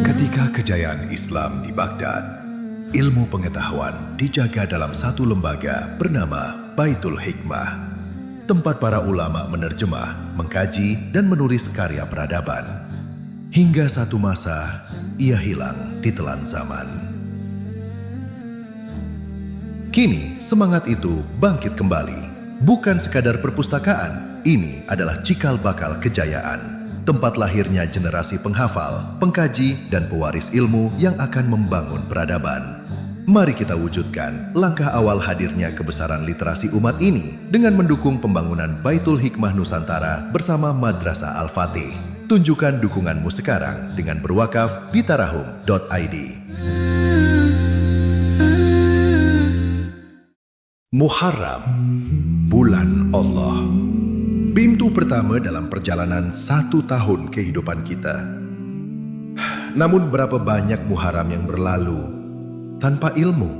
Ketika kejayaan Islam di Baghdad, ilmu pengetahuan dijaga dalam satu lembaga bernama Baitul Hikmah, tempat para ulama menerjemah, mengkaji, dan menulis karya peradaban. Hingga satu masa, ia hilang di telan zaman. Kini, semangat itu bangkit kembali. Bukan sekadar perpustakaan, ini adalah cikal bakal kejayaan. Tempat lahirnya generasi penghafal, pengkaji, dan pewaris ilmu yang akan membangun peradaban. Mari kita wujudkan langkah awal hadirnya kebesaran literasi umat ini dengan mendukung pembangunan Baitul Hikmah Nusantara bersama Madrasah Al-Fatih. Tunjukkan dukunganmu sekarang dengan berwakaf di tarahum.id. Muharram, bulan Allah. Pintu pertama dalam perjalanan 1 tahun kehidupan kita. Namun berapa banyak Muharram yang berlalu tanpa ilmu,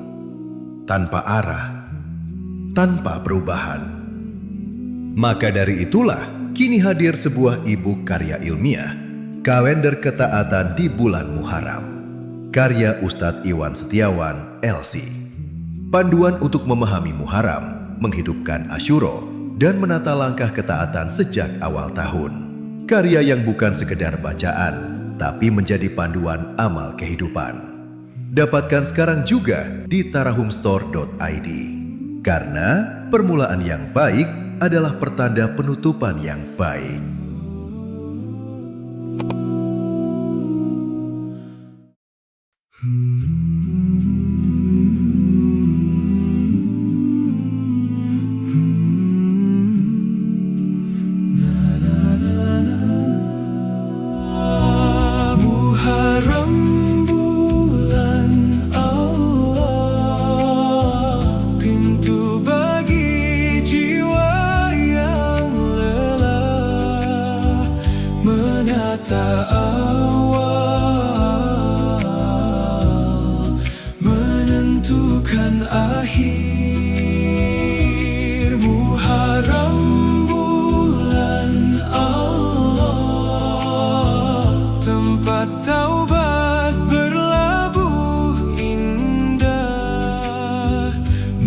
tanpa arah, tanpa perubahan. Maka dari itulah kini hadir sebuah e-book karya ilmiah, Kalender Ketaatan di Bulan Muharram, karya Ustadz Iwan Setiawan, LC. Panduan untuk memahami Muharram, menghidupkan Asyura, dan menata langkah ketaatan sejak awal tahun. Karya yang bukan sekedar bacaan, tapi menjadi panduan amal kehidupan. Dapatkan sekarang juga di tarahumstore.id. Karena permulaan yang baik adalah pertanda penutupan yang baik.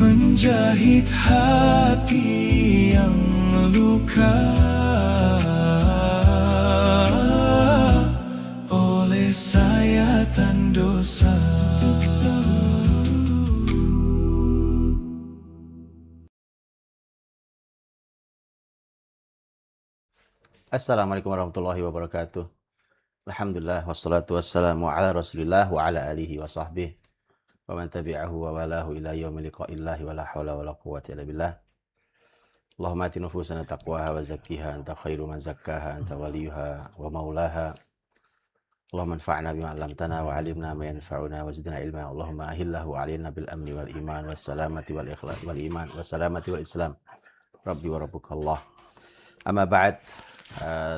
Menjahit hati yang luka oleh sayatan dosa. Assalamualaikum warahmatullahi wabarakatuh. Alhamdulillah wassalatu wassalamu ala Rasulillah wa ala alihi wa sahbihi wa man tabi'ahu wa walahu ila yaumil liqa'illahi wa la haula wa la quwwata illa billah. Allahumma ati nufusana taqwaha wa zakkiha anta khairu man zakkaha anta waliyuha wa maulaha. Allahumma anfa'na bima 'allamtana wa 'allimna ma yanfa'una wa zidna ilma. Allahumma ahillahu 'alaina bil amni wal iman was salamati wal ikhlas wal iman was salamati wal islam. Rabbi wa rabbukallah. Amma ba'd.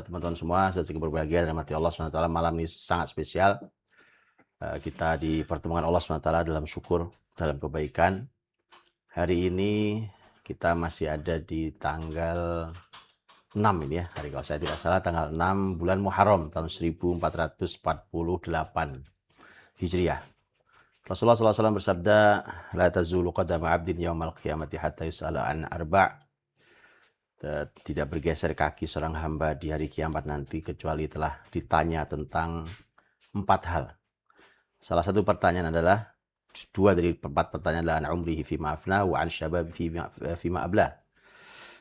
Teman-teman semua, saya juga berbahagia dan mati Allah SWT. Malam ini sangat spesial. Kita dipertemukan Allah SWT dalam syukur, dalam kebaikan. Hari ini kita masih ada di tanggal 6 ini ya, hari kalau saya tidak salah tanggal 6 bulan Muharram tahun 1448 Hijriah. Rasulullah SAW bersabda, la tazulu qadama 'abdin yaumal qiyamati hatta yus'ala an arba'. Tidak bergeser kaki seorang hamba di hari kiamat nanti kecuali telah ditanya tentang 4 hal. Salah satu pertanyaan adalah, 2 dari 4 pertanyaan adalah an umrihi fima afna wa an syababi fima ablah.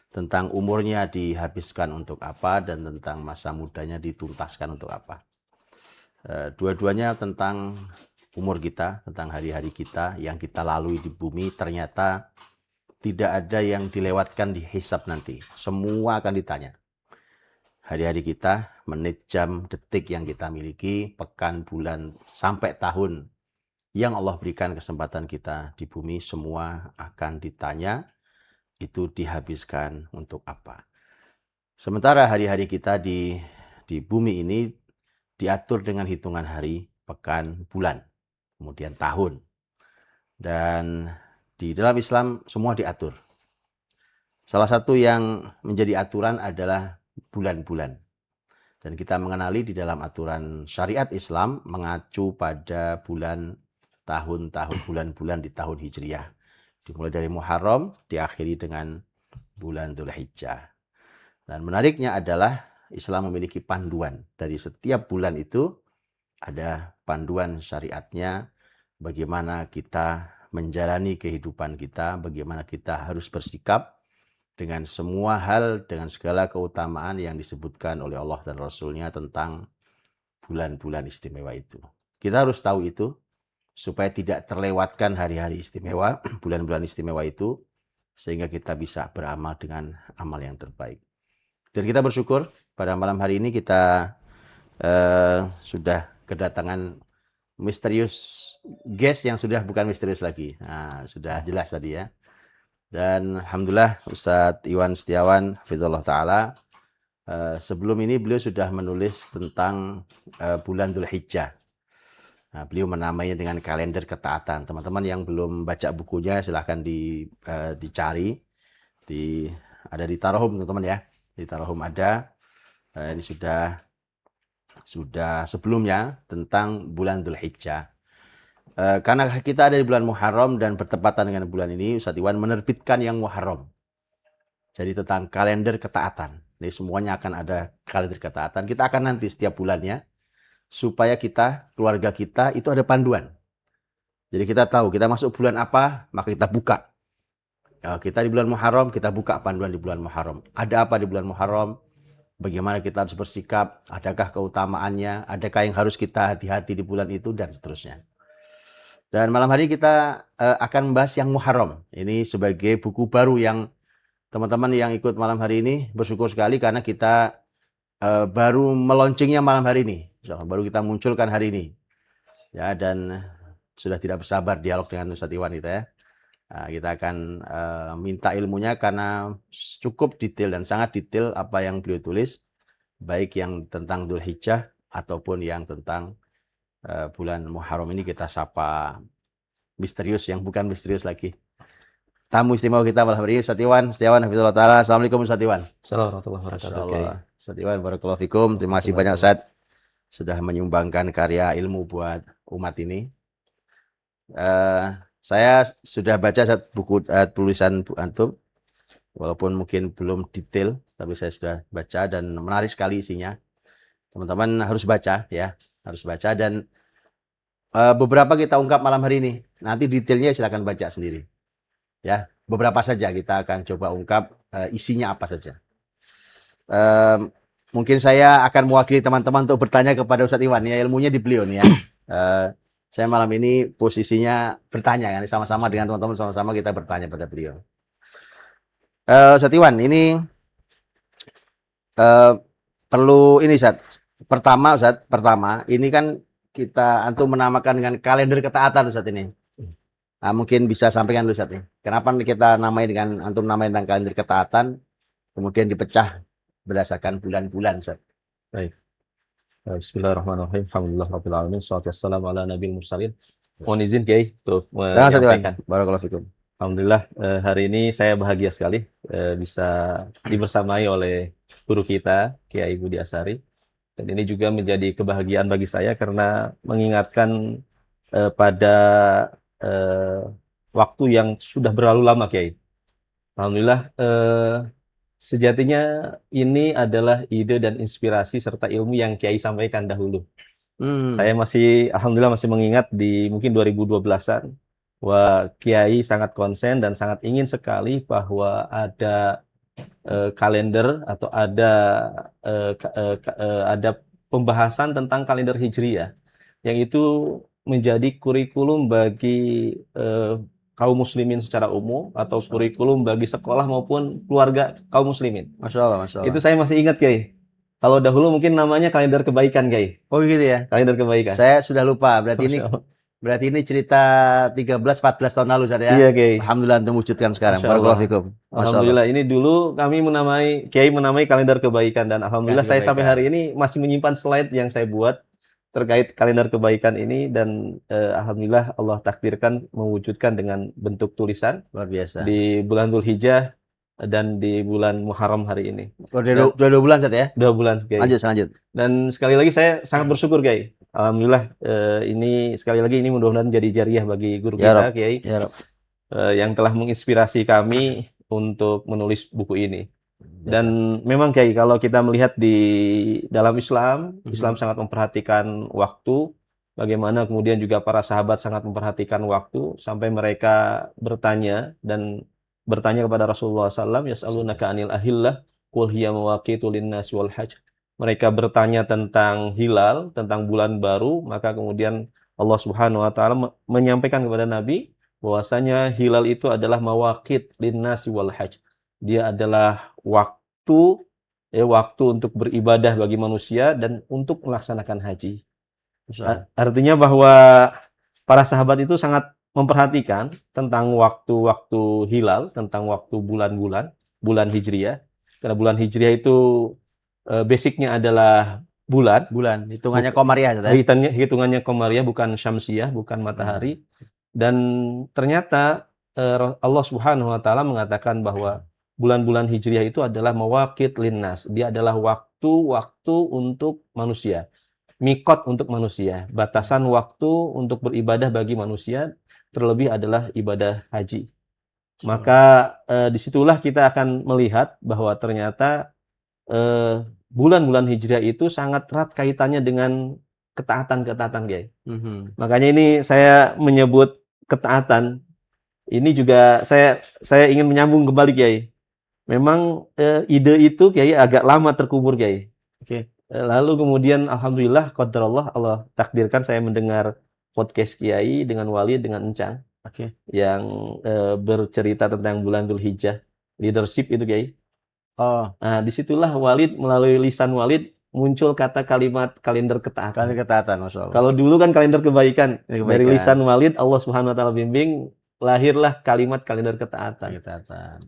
Tentang umurnya dihabiskan untuk apa dan tentang masa mudanya dituntaskan untuk apa. Dua-duanya tentang umur kita, tentang hari-hari kita yang kita lalui di bumi. Ternyata tidak ada yang dilewatkan di hisab nanti. Semua akan ditanya. Hari-hari kita, menit, jam, detik yang kita miliki, pekan, bulan, sampai tahun yang Allah berikan kesempatan kita di bumi, semua akan ditanya. Itu dihabiskan untuk apa. Sementara hari-hari kita di bumi ini diatur dengan hitungan hari, pekan, bulan, kemudian tahun. Dan di dalam Islam semua diatur. Salah satu yang menjadi aturan adalah bulan-bulan. Dan kita mengenali di dalam aturan syariat Islam mengacu pada tahun-tahun bulan-bulan di tahun Hijriyah. Dimulai dari Muharram, diakhiri dengan bulan Dzulhijjah. Dan menariknya adalah Islam memiliki panduan. Dari setiap bulan itu ada panduan syariatnya, bagaimana kita menjalani kehidupan kita, bagaimana kita harus bersikap dengan semua hal, dengan segala keutamaan yang disebutkan oleh Allah dan Rasul-Nya tentang bulan-bulan istimewa itu. Kita harus tahu itu, supaya tidak terlewatkan hari-hari istimewa, bulan-bulan istimewa itu, sehingga kita bisa beramal dengan amal yang terbaik. Dan kita bersyukur pada malam hari ini kita sudah kedatangan misterius guest yang sudah bukan misterius lagi. Nah, sudah jelas tadi ya. Dan alhamdulillah Ustadz Iwan Setiawan hafizallahu taala, sebelum ini beliau sudah menulis tentang bulan Dzulhijjah. Nah, beliau menamainya dengan kalender ketaatan. Teman-teman yang belum baca bukunya silahkan dicari, ada di Tarahum teman-teman ya. Di Tarahum ada. Ini sudah sebelumnya tentang bulan Dzulhijjah. Karena kita ada di bulan Muharram dan bertepatan dengan bulan ini, Ustadz Iwan menerbitkan yang Muharram. Jadi tentang kalender ketaatan. Ini semuanya akan ada kalender ketaatan. Kita akan nanti setiap bulannya, supaya kita, keluarga kita itu ada panduan. Jadi kita tahu kita masuk bulan apa, maka kita buka. Kita di bulan Muharram, kita buka panduan di bulan Muharram. Ada apa di bulan Muharram? Bagaimana kita harus bersikap? Adakah keutamaannya? Adakah yang harus kita hati-hati di bulan itu? Dan seterusnya. Dan malam hari kita akan membahas yang Muharram. Ini sebagai buku baru yang teman-teman yang ikut malam hari ini bersyukur sekali karena kita baru meluncurnya malam hari ini. Baru kita munculkan hari ini. Ya, dan sudah tidak bersabar dialog dengan Ustadz Iwan kita ya. Kita akan minta ilmunya karena cukup detail dan sangat detail apa yang beliau tulis, baik yang tentang Dzulhijjah ataupun yang tentang bulan Muharram. Ini kita sapa misterius yang bukan misterius lagi. Tamu istimewa kita malam hari ini Ustadz Iwan Setiawan hafizallahu taala. Assalamualaikum Ustadz Iwan. Assalamualaikum warahmatullahi wabarakatuh. Ustadz Iwan barakallahu fikum. Terima kasih banyak Ustadz sudah menyumbangkan karya ilmu buat umat ini. Saya sudah baca buku tulisan Bu Antum, walaupun mungkin belum detail, tapi saya sudah baca dan menarik sekali isinya. Teman-teman harus baca ya, harus baca dan beberapa kita ungkap malam hari ini. Nanti detailnya silakan baca sendiri. Ya, beberapa saja kita akan coba ungkap isinya apa saja. Mungkin saya akan mewakili teman-teman untuk bertanya kepada Ustadz Iwan ya, ilmunya di beliau nih ya. Saya malam ini posisinya bertanya kan, sama-sama dengan teman-teman, sama-sama kita bertanya pada beliau. Ustadz Iwan, ini perlu ini Ustadz. Pertama, ini kan kita antum menamakan dengan kalender ketaatan Ustadz ini. Nah, mungkin bisa sampaikan dulu Ustadz nih. Kenapa kita namai dengan antum namai tentang kalender ketaatan, kemudian dipecah berdasarkan bulan-bulan Ustadz. Baik. Bismillahirrahmanirrahim. Alhamdulillahirabbil alamin. Wassalatu wassalamu ala nabiyil mursalin. Mohon izin Kiai untuk menyampaikan. Barakallahu fikum. Alhamdulillah hari ini saya bahagia sekali bisa dibersamai oleh guru kita Kiai Budi Asari. Dan ini juga menjadi kebahagiaan bagi saya karena mengingatkan pada waktu yang sudah berlalu lama Kiai. Alhamdulillah sejatinya ini adalah ide dan inspirasi serta ilmu yang Kiai sampaikan dahulu. Saya alhamdulillah masih mengingat di mungkin 2012-an bahwa Kiai sangat konsen dan sangat ingin sekali bahwa ada kalender atau ada pembahasan tentang kalender Hijriyah yang itu menjadi kurikulum bagi kaum muslimin secara umum atau kurikulum bagi sekolah maupun keluarga kaum muslimin. Masya Allah. Itu saya masih ingat Kiai. Kalau dahulu mungkin namanya kalender kebaikan Kiai. Oh gitu ya. Kalender kebaikan. Saya sudah lupa. Berarti ini cerita 13-14 tahun lalu saja ya. Iya Kiai. Alhamdulillah untuk wujudkan sekarang. Barakallahu fikum. Alhamdulillah ini dulu kami Kiai menamai kalender kebaikan dan alhamdulillah saya sampai hari ini masih menyimpan slide yang saya buat terkait kalender kebaikan ini dan alhamdulillah Allah takdirkan mewujudkan dengan bentuk tulisan. Luar biasa. Di bulan Dzulhijjah dan di bulan Muharram hari ini. Udah 2 bulan Ustaz ya? 2 bulan, Kiai. Lanjut. Dan sekali lagi saya sangat bersyukur, Kiai. Alhamdulillah, ini sekali lagi ini mudah-mudahan jadi jariah bagi guru Ya kita, Rob. Kiai, Ya Rob. yang telah menginspirasi kami untuk menulis buku ini. Dan memang, Kiai, kalau kita melihat di dalam Islam, Islam sangat memperhatikan waktu, bagaimana kemudian juga para sahabat sangat memperhatikan waktu, sampai mereka bertanya kepada Rasulullah SAW, yas'alunaka anil ahillah, qul hiya mawaqitu linnasi wal hajj. Mereka bertanya tentang hilal, tentang bulan baru, maka kemudian Allah Subhanahu wa taala menyampaikan kepada Nabi bahwasanya hilal itu adalah mawaqit linnasi wal hajj. Dia adalah waktu untuk beribadah bagi manusia dan untuk melaksanakan haji. Artinya bahwa para sahabat itu sangat memperhatikan tentang waktu-waktu hilal, tentang waktu bulan Hijriah. Karena bulan Hijriah itu basicnya adalah bulan. Hitungannya Komariah Ustaz ya? Hitungannya Komariah, bukan Syamsiah, bukan matahari. Dan ternyata Allah Subhanahu wa taala mengatakan bahwa bulan-bulan Hijriah itu adalah mawaqit linnas. Dia adalah waktu-waktu untuk manusia. Mikot untuk manusia, batasan waktu untuk beribadah bagi manusia, terlebih adalah ibadah haji. Maka disitulah kita akan melihat bahwa ternyata bulan-bulan Hijriah itu sangat erat kaitannya dengan ketaatan, Kiai. Makanya ini saya menyebut ketaatan. Ini juga saya ingin menyambung kembali, Kiai. Memang ide itu, Kiai, agak lama terkubur, Kiai. Oke. Lalu kemudian alhamdulillah qadarullah Allah takdirkan saya mendengar podcast Kiai dengan Walid dengan Encang. Oke. Yang bercerita tentang bulan Dzulhijjah, leadership itu, Kiai. Nah, disitulah Walid, melalui lisan Walid muncul kalimat kalender ketaatan. Kalender ketaatan, Masya Allah. Kalau dulu kan kalender kebaikan. Dari lisan Walid, Allah Subhanahu wa taala bimbing, lahirlah kalimat kalender ketaatan.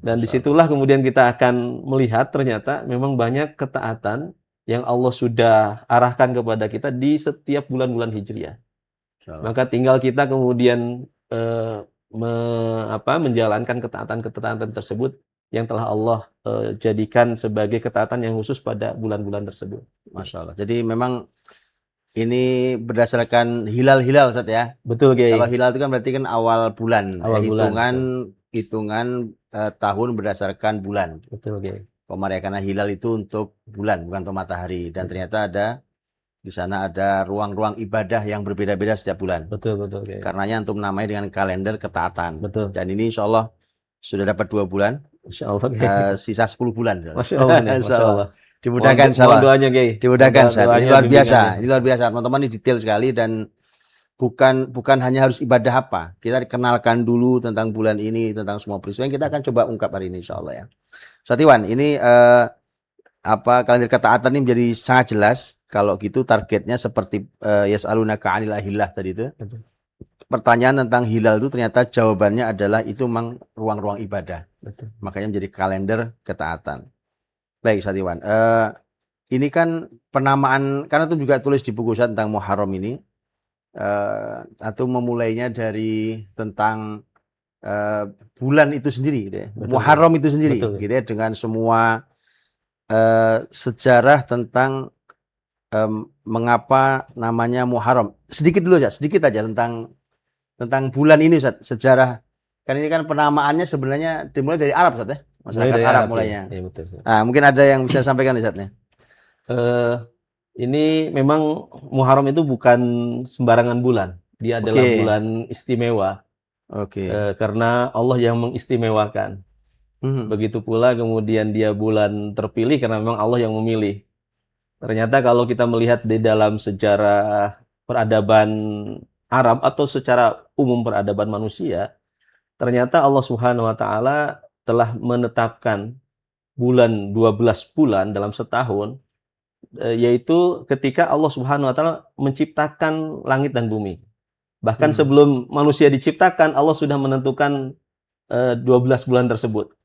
Dan disitulah kemudian kita akan melihat ternyata memang banyak ketaatan yang Allah sudah arahkan kepada kita di setiap bulan-bulan Hijriah. Maka tinggal kita kemudian menjalankan ketaatan-ketaatan tersebut yang telah Allah jadikan sebagai ketaatan yang khusus pada bulan-bulan tersebut. Masya Allah. Jadi memang ini berdasarkan hilal-hilal, Ustaz ya? Betul, Kiai. Kalau hilal itu kan berarti kan awal bulan. Bulan, hitungan tahun berdasarkan bulan. Betul, Kiai. Komariah, karena hilal itu untuk bulan, bukan untuk matahari. Dan ternyata di sana ada ruang-ruang ibadah yang berbeda-beda setiap bulan. Betul, Kiai. Karenanya antum namanya dengan kalender ketaatan. Betul. Dan ini insya Allah sudah dapat 2 bulan. Insya Allah. Sisa 10 bulan. Masya Allah. Masya Allah. Dimudahkan, insya Allah. Doanya, Kiai. Dimudahkan, ini luar biasa. Ini luar biasa. Teman-teman, ini detail sekali dan bukan hanya harus ibadah apa. Kita kenalkan dulu tentang bulan ini, tentang semua peristiwa yang kita akan coba ungkap hari ini, insya Allah ya. Ustaz Iwan, ini kalender ketaatan ini menjadi sangat jelas. Kalau gitu targetnya seperti yas'alunaka 'anil ahillah tadi itu. Betul. Pertanyaan tentang hilal itu ternyata jawabannya adalah itu memang ruang-ruang ibadah. Betul. Makanya menjadi kalender ketaatan. Baik, Ustaz Iwan. Ini kan penamaan, karena itu juga tulis di buku saya tentang Muharram ini. Atau memulainya dari tentang bulan itu sendiri gitu ya. Betul. Muharram itu sendiri. Betul. Gitu ya, dengan semua sejarah tentang mengapa namanya Muharram. Sedikit dulu ya, sedikit aja tentang bulan ini, Ustaz. Sejarah, kan ini kan penamaannya sebenarnya dimulai dari Arab, Ustaz ya. Masyarakat Arab mulainya. Ya, betul. Nah, mungkin ada yang bisa sampaikan, Ustaz-nya. Ini memang Muharram itu bukan sembarangan bulan. Dia adalah bulan istimewa. Karena Allah yang mengistimewakan. Begitu pula kemudian dia bulan terpilih karena memang Allah yang memilih. Ternyata kalau kita melihat di dalam sejarah peradaban Arab atau secara umum peradaban manusia, ternyata Allah Subhanahu wa taala telah menetapkan 12 bulan dalam setahun, yaitu ketika Allah Subhanahu wa taala menciptakan langit dan bumi. Bahkan sebelum manusia diciptakan, Allah sudah menentukan 12 bulan tersebut.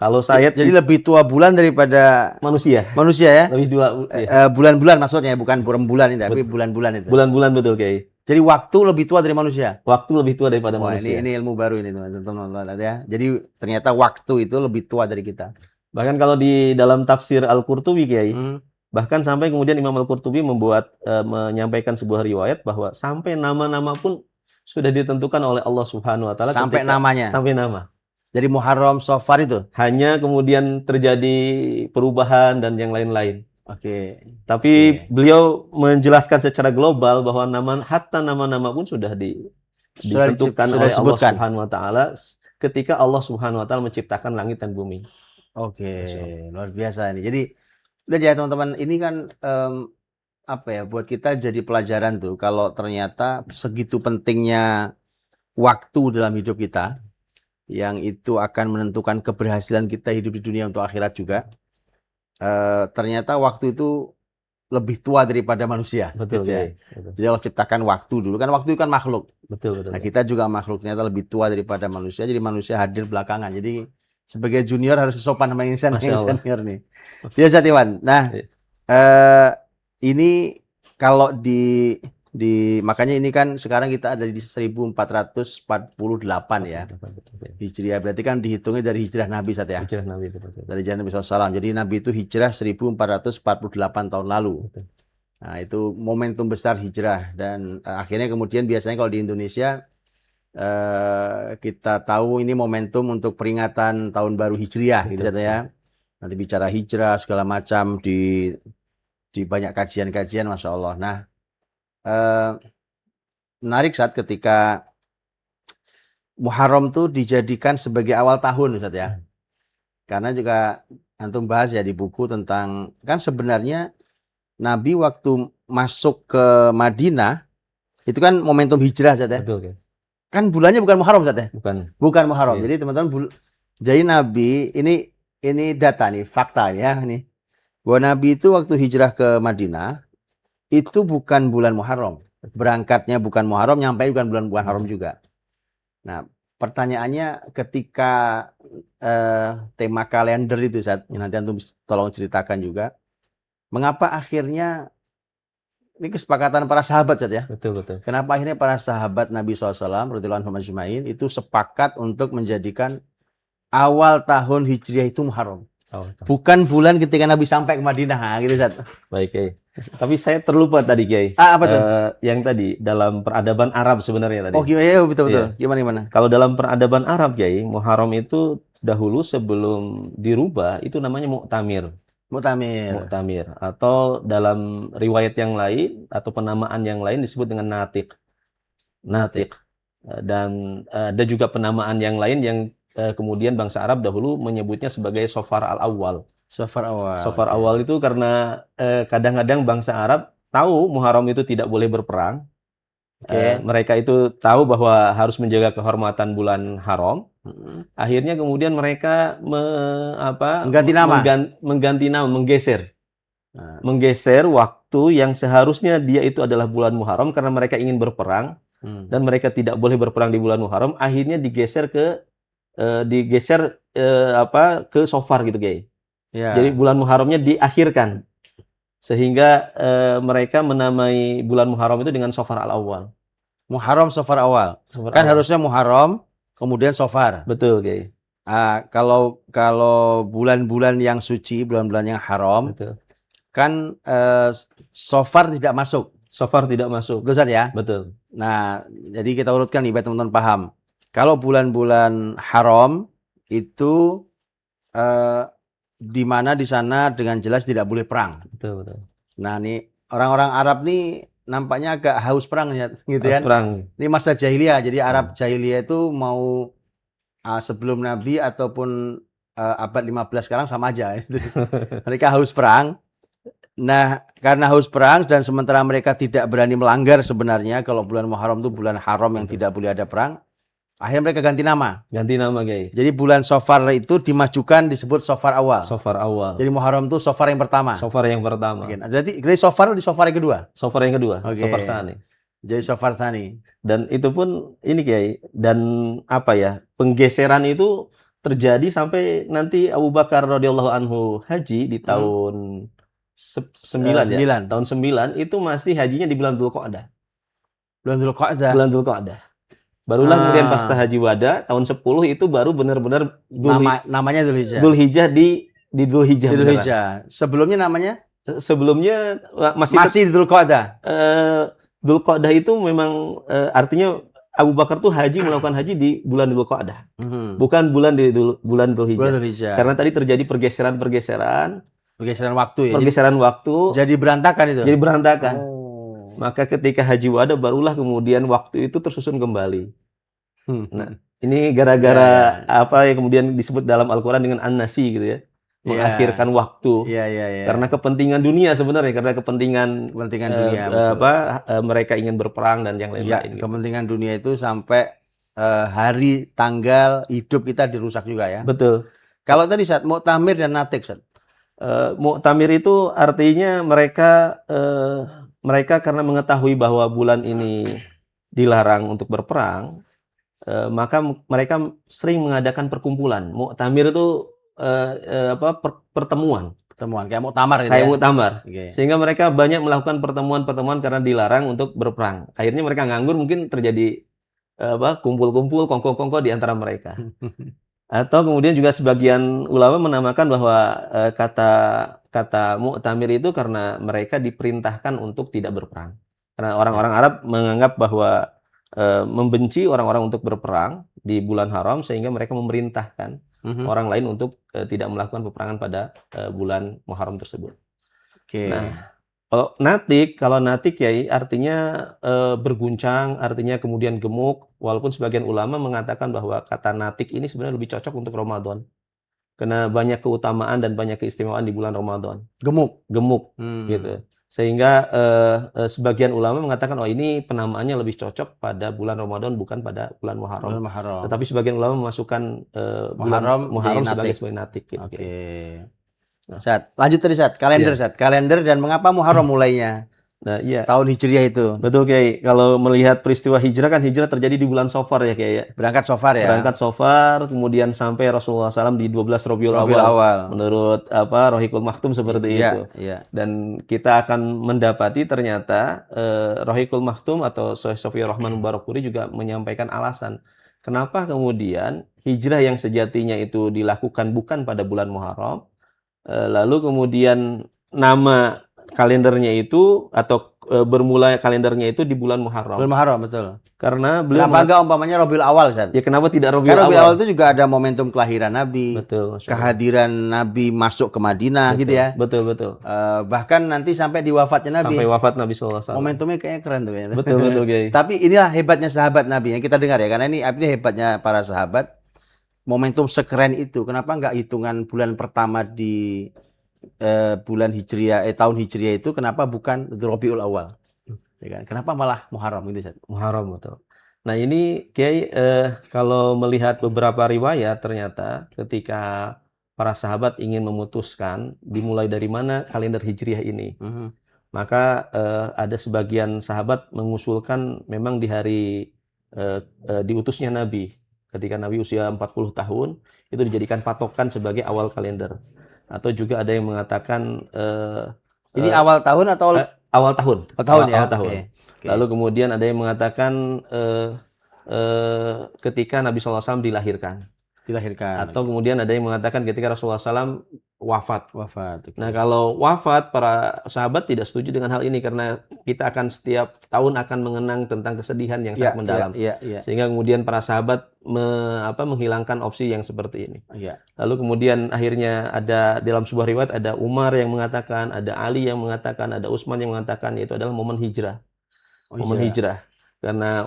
Kalau saya jadi lebih tua bulan daripada manusia ya? Lebih tua bulan-bulan maksudnya, bukan bulan ini, tapi bulan-bulan itu. Bulan-bulan, betul, Kiai. Jadi waktu lebih tua dari manusia. Waktu lebih tua daripada Wah, manusia. ini ilmu baru ini teman-teman ya. Jadi ternyata waktu itu lebih tua dari kita. Bahkan kalau di dalam tafsir Al-Qurtubi, Kiai, Hmm. bahkan sampai kemudian Imam Al-Qurtubi menyampaikan sebuah riwayat bahwa sampai nama-nama pun sudah ditentukan oleh Allah Subhanahu wa taala Sampai namanya. sampai nama. Jadi Muharram, Safar itu. Hanya kemudian terjadi perubahan dan yang lain-lain. Oke. Tapi Oke. beliau menjelaskan secara global bahwa nama-nama pun sudah ditentukan sudah oleh Allah disebutkan. Subhanahu wa taala ketika Allah Subhanahu wa taala menciptakan langit dan bumi. Oke, luar biasa ini. Jadi udah ya teman-teman, ini kan apa ya, buat kita jadi pelajaran tuh kalau ternyata segitu pentingnya waktu dalam hidup kita, yang itu akan menentukan keberhasilan kita hidup di dunia untuk akhirat juga. Ternyata waktu itu lebih tua daripada manusia. Betul, gitu ya. betul. Jadi Allah ciptakan waktu dulu, kan waktu itu kan makhluk. Betul. Nah, kita juga makhluk, ternyata lebih tua daripada manusia. Jadi manusia hadir belakangan. Jadi sebagai junior harus sopan sama yang senior nih. Dia Iwan. Nah, ini kalau di makanya ini kan sekarang kita ada di 1448 ya. Hijriah, berarti kan dihitungnya dari hijrah Nabi saat ya. Hijrah Nabi, betul. Dari hijrah Nabi SAW. Jadi Nabi itu hijrah 1448 tahun lalu. Betul. Nah, itu momentum besar hijrah. Dan akhirnya kemudian biasanya kalau di Indonesia kita tahu ini momentum untuk peringatan tahun baru hijriah gitu ya. Nanti bicara hijrah segala macam di banyak kajian-kajian, Masya Allah. Nah, menarik saat ketika Muharram tuh dijadikan sebagai awal tahun, Ustaz ya. Karena juga antum bahas ya di buku tentang, kan sebenarnya Nabi waktu masuk ke Madinah itu kan momentum hijrah, Ustaz ya. Betul, Kan bulannya bukan Muharram, Ustaz ya. Bukan Muharram. Iya. Jadi teman-teman, jadi Nabi ini data nih, fakta ya nih. Bahwa Nabi itu waktu hijrah ke Madinah itu bukan bulan Muharram. Berangkatnya bukan Muharram, nyampe bukan bulan Muharram juga. Nah, pertanyaannya ketika tema kalender itu saat nanti antum tolong ceritakan juga, mengapa akhirnya ini kesepakatan para sahabat saat ya? Betul. Kenapa akhirnya para sahabat Nabi SAW radhiyallahu anhum ajma'in itu sepakat untuk menjadikan awal tahun Hijriah itu Muharram? Bukan bulan ketika Nabi sampai ke Madinah, gitu Ustaz. Baik, Kiai. Tapi saya terlupa tadi, Kiai. Apa tuh? Yang tadi dalam peradaban Arab sebenarnya tadi. Oh, iya, betul. Iya. Gimana? Kalau dalam peradaban Arab, Kiai, Muharram itu dahulu sebelum dirubah itu namanya Mu'tamir. Atau dalam riwayat yang lain atau penamaan yang lain disebut dengan Natik. Dan ada juga penamaan yang lain yang kemudian bangsa Arab dahulu menyebutnya sebagai Safar al-Awwal. Safar awal itu karena kadang-kadang bangsa Arab tahu Muharram itu tidak boleh berperang. Mereka itu tahu bahwa harus menjaga kehormatan bulan haram. Akhirnya kemudian mereka mengganti nama, menggeser waktu yang seharusnya dia itu adalah bulan Muharram karena mereka ingin berperang dan mereka tidak boleh berperang di bulan Muharram. Akhirnya digeser ke Safar gitu, Kiai. Ya. Jadi bulan Muharramnya diakhirkan sehingga mereka menamai bulan Muharram itu dengan Safar al-Awwal. Muharram Safar awal. Kan harusnya Muharram kemudian Safar. Betul, Kiai. Kalau bulan-bulan yang suci, bulan-bulan yang haram, betul. Kan Safar tidak masuk. Betul ya? Betul. Nah, jadi kita urutkan nih biar teman-teman paham. Kalau bulan-bulan haram itu di mana di sana dengan jelas tidak boleh perang. Betul. Nah, nih orang-orang Arab nih nampaknya agak haus perang ya, gitu kan. Perang. Ini masa jahiliyah. Jadi Arab jahiliyah itu mau sebelum Nabi ataupun abad 15 sekarang sama aja. Mereka haus perang. Nah, karena haus perang dan sementara mereka tidak berani melanggar sebenarnya kalau bulan Muharram itu bulan haram yang tidak boleh ada perang. Akhirnya mereka ganti nama, Kiai. Jadi bulan Safar itu dimajukan disebut Safar awal. Jadi Muharram itu Safar yang pertama. Jadi Safar di Safar yang kedua. Okay. Safar Tsani. Jadi Safar Tsani. Dan itu pun ini, Kiai. Dan penggeseran itu terjadi sampai nanti Abu Bakar radhiyallahu anhu haji di tahun 9 ya. Tahun 9 itu masih hajinya di bulan Dzulqa'dah. Bulan Dzulqa'dah. Bulan Dzulqa'dah. Barulah kemudian pasca Haji Wada tahun 10 itu baru benar-benar Namanya Dzulhijjah. Dzulhijjah di Dzulhijjah. Dzulhijjah. Sebelumnya namanya? Sebelumnya masih di Dzulqa'dah. Dzulqa'dah itu memang artinya Abu Bakar tuh melakukan haji di bulan Dzulqa'dah. Bukan bulan Dzulhijjah. Karena tadi terjadi pergeseran waktu ya. Pergeseran waktu. Jadi berantakan itu. Jadi berantakan. Maka ketika Haji Wada barulah kemudian waktu itu tersusun kembali. Nah, ini gara-gara apa yang kemudian disebut dalam Al-Qur'an dengan an-nasi gitu ya. Mengakhirkan waktu. Karena kepentingan dunia sebenarnya, karena kepentingan dunia. Mereka ingin berperang dan yang lain-lain. Gitu. Kepentingan dunia itu sampai hari, tanggal hidup kita dirusak juga ya. Betul. Kalau tadi saat Mu'tamir dan Natik, Mu'tamir itu artinya mereka karena mengetahui bahwa bulan ini dilarang untuk berperang, maka mereka sering mengadakan perkumpulan. Mu'tamir itu pertemuan kayak muktamar gitu. Kayak muktamar. Sehingga mereka banyak melakukan pertemuan-pertemuan karena dilarang untuk berperang. Akhirnya mereka nganggur, mungkin terjadi kumpul-kumpul, kongko-kongko di antara mereka. Atau kemudian juga sebagian ulama menamakan bahwa kata Mu'tamir itu karena mereka diperintahkan untuk tidak berperang. Karena orang-orang Arab menganggap bahwa membenci orang-orang untuk berperang di bulan haram, sehingga mereka memerintahkan orang lain untuk tidak melakukan peperangan pada bulan Muharram tersebut. Nah, kalau natik ya artinya berguncang, artinya kemudian gemuk. Walaupun sebagian ulama mengatakan bahwa kata natik ini sebenarnya lebih cocok untuk Ramadan. Karena banyak keutamaan dan banyak keistimewaan di bulan Ramadan. Gemuk gitu. Sehingga sebagian ulama mengatakan ini penamaannya lebih cocok pada bulan Ramadan, bukan pada bulan Muharram. Tetapi sebagian ulama memasukkan Muharram sebagai natik. Gitu. Nah, lanjut tadi kalender dan mengapa Muharram mulainya? Nah, iya. Tahun Hijriah itu. Betul, Kiai. Kalau melihat peristiwa hijrah, kan hijrah terjadi di bulan Safar ya, Kiai. Berangkat Safar, kemudian sampai Rasulullah SAW di 12 Rabiul Awal. Menurut Rohiqul Maktum seperti itu. Iya. Dan kita akan mendapati ternyata Rohiqul Maktum atau Syekh Sofiyur Rahman Mubarakpuri juga menyampaikan alasan kenapa kemudian hijrah yang sejatinya itu dilakukan bukan pada bulan Muharram, lalu kemudian nama kalendernya itu atau bermula kalendernya itu di bulan Muharram. Bulan Muharram, betul. Karena beliau kenapa enggak umpamanya Rabiul Awal, Ustaz? Ya kenapa tidak Rabiul Awal? Karena Rabiul Awal itu juga ada momentum kelahiran Nabi. Betul. Kehadiran Nabi masuk ke Madinah, gitu ya. Betul. Bahkan nanti sampai di wafatnya Nabi. Sampai wafat Nabi SAW. Momentumnya kayaknya keren tuh kayaknya. Betul, Kiai. Tapi inilah hebatnya sahabat Nabi yang kita dengar ya. Karena ini hebatnya para sahabat. Momentum sekeren itu. Kenapa enggak hitungan bulan pertama di bulan Hijriah, tahun Hijriah itu kenapa bukan Rabiul Awal? Ya kan? Kenapa malah Muharram gitu, Ustaz? Muharram, betul. Nah, ini Kiai kalau melihat beberapa riwayat, ternyata ketika para sahabat ingin memutuskan dimulai dari mana kalender Hijriah ini, maka ada sebagian sahabat mengusulkan memang di hari diutusnya Nabi. Ketika Nabi usia 40 tahun, itu dijadikan patokan sebagai awal kalender. Atau juga ada yang mengatakan ini awal tahun atau awal tahun. Awal tahun. Okay. Lalu kemudian ada yang mengatakan ketika Nabi SAW dilahirkan. Atau kemudian ada yang mengatakan ketika Rasulullah SAW wafat. Okay. Nah, kalau wafat, para sahabat tidak setuju dengan hal ini karena kita akan setiap tahun akan mengenang tentang kesedihan yang sangat mendalam. Sehingga kemudian para sahabat menghilangkan opsi yang seperti ini. Lalu kemudian akhirnya ada dalam sebuah riwayat ada Umar yang mengatakan, ada Ali yang mengatakan, ada Utsman yang mengatakan yaitu adalah momen hijrah. Hijrah. Karena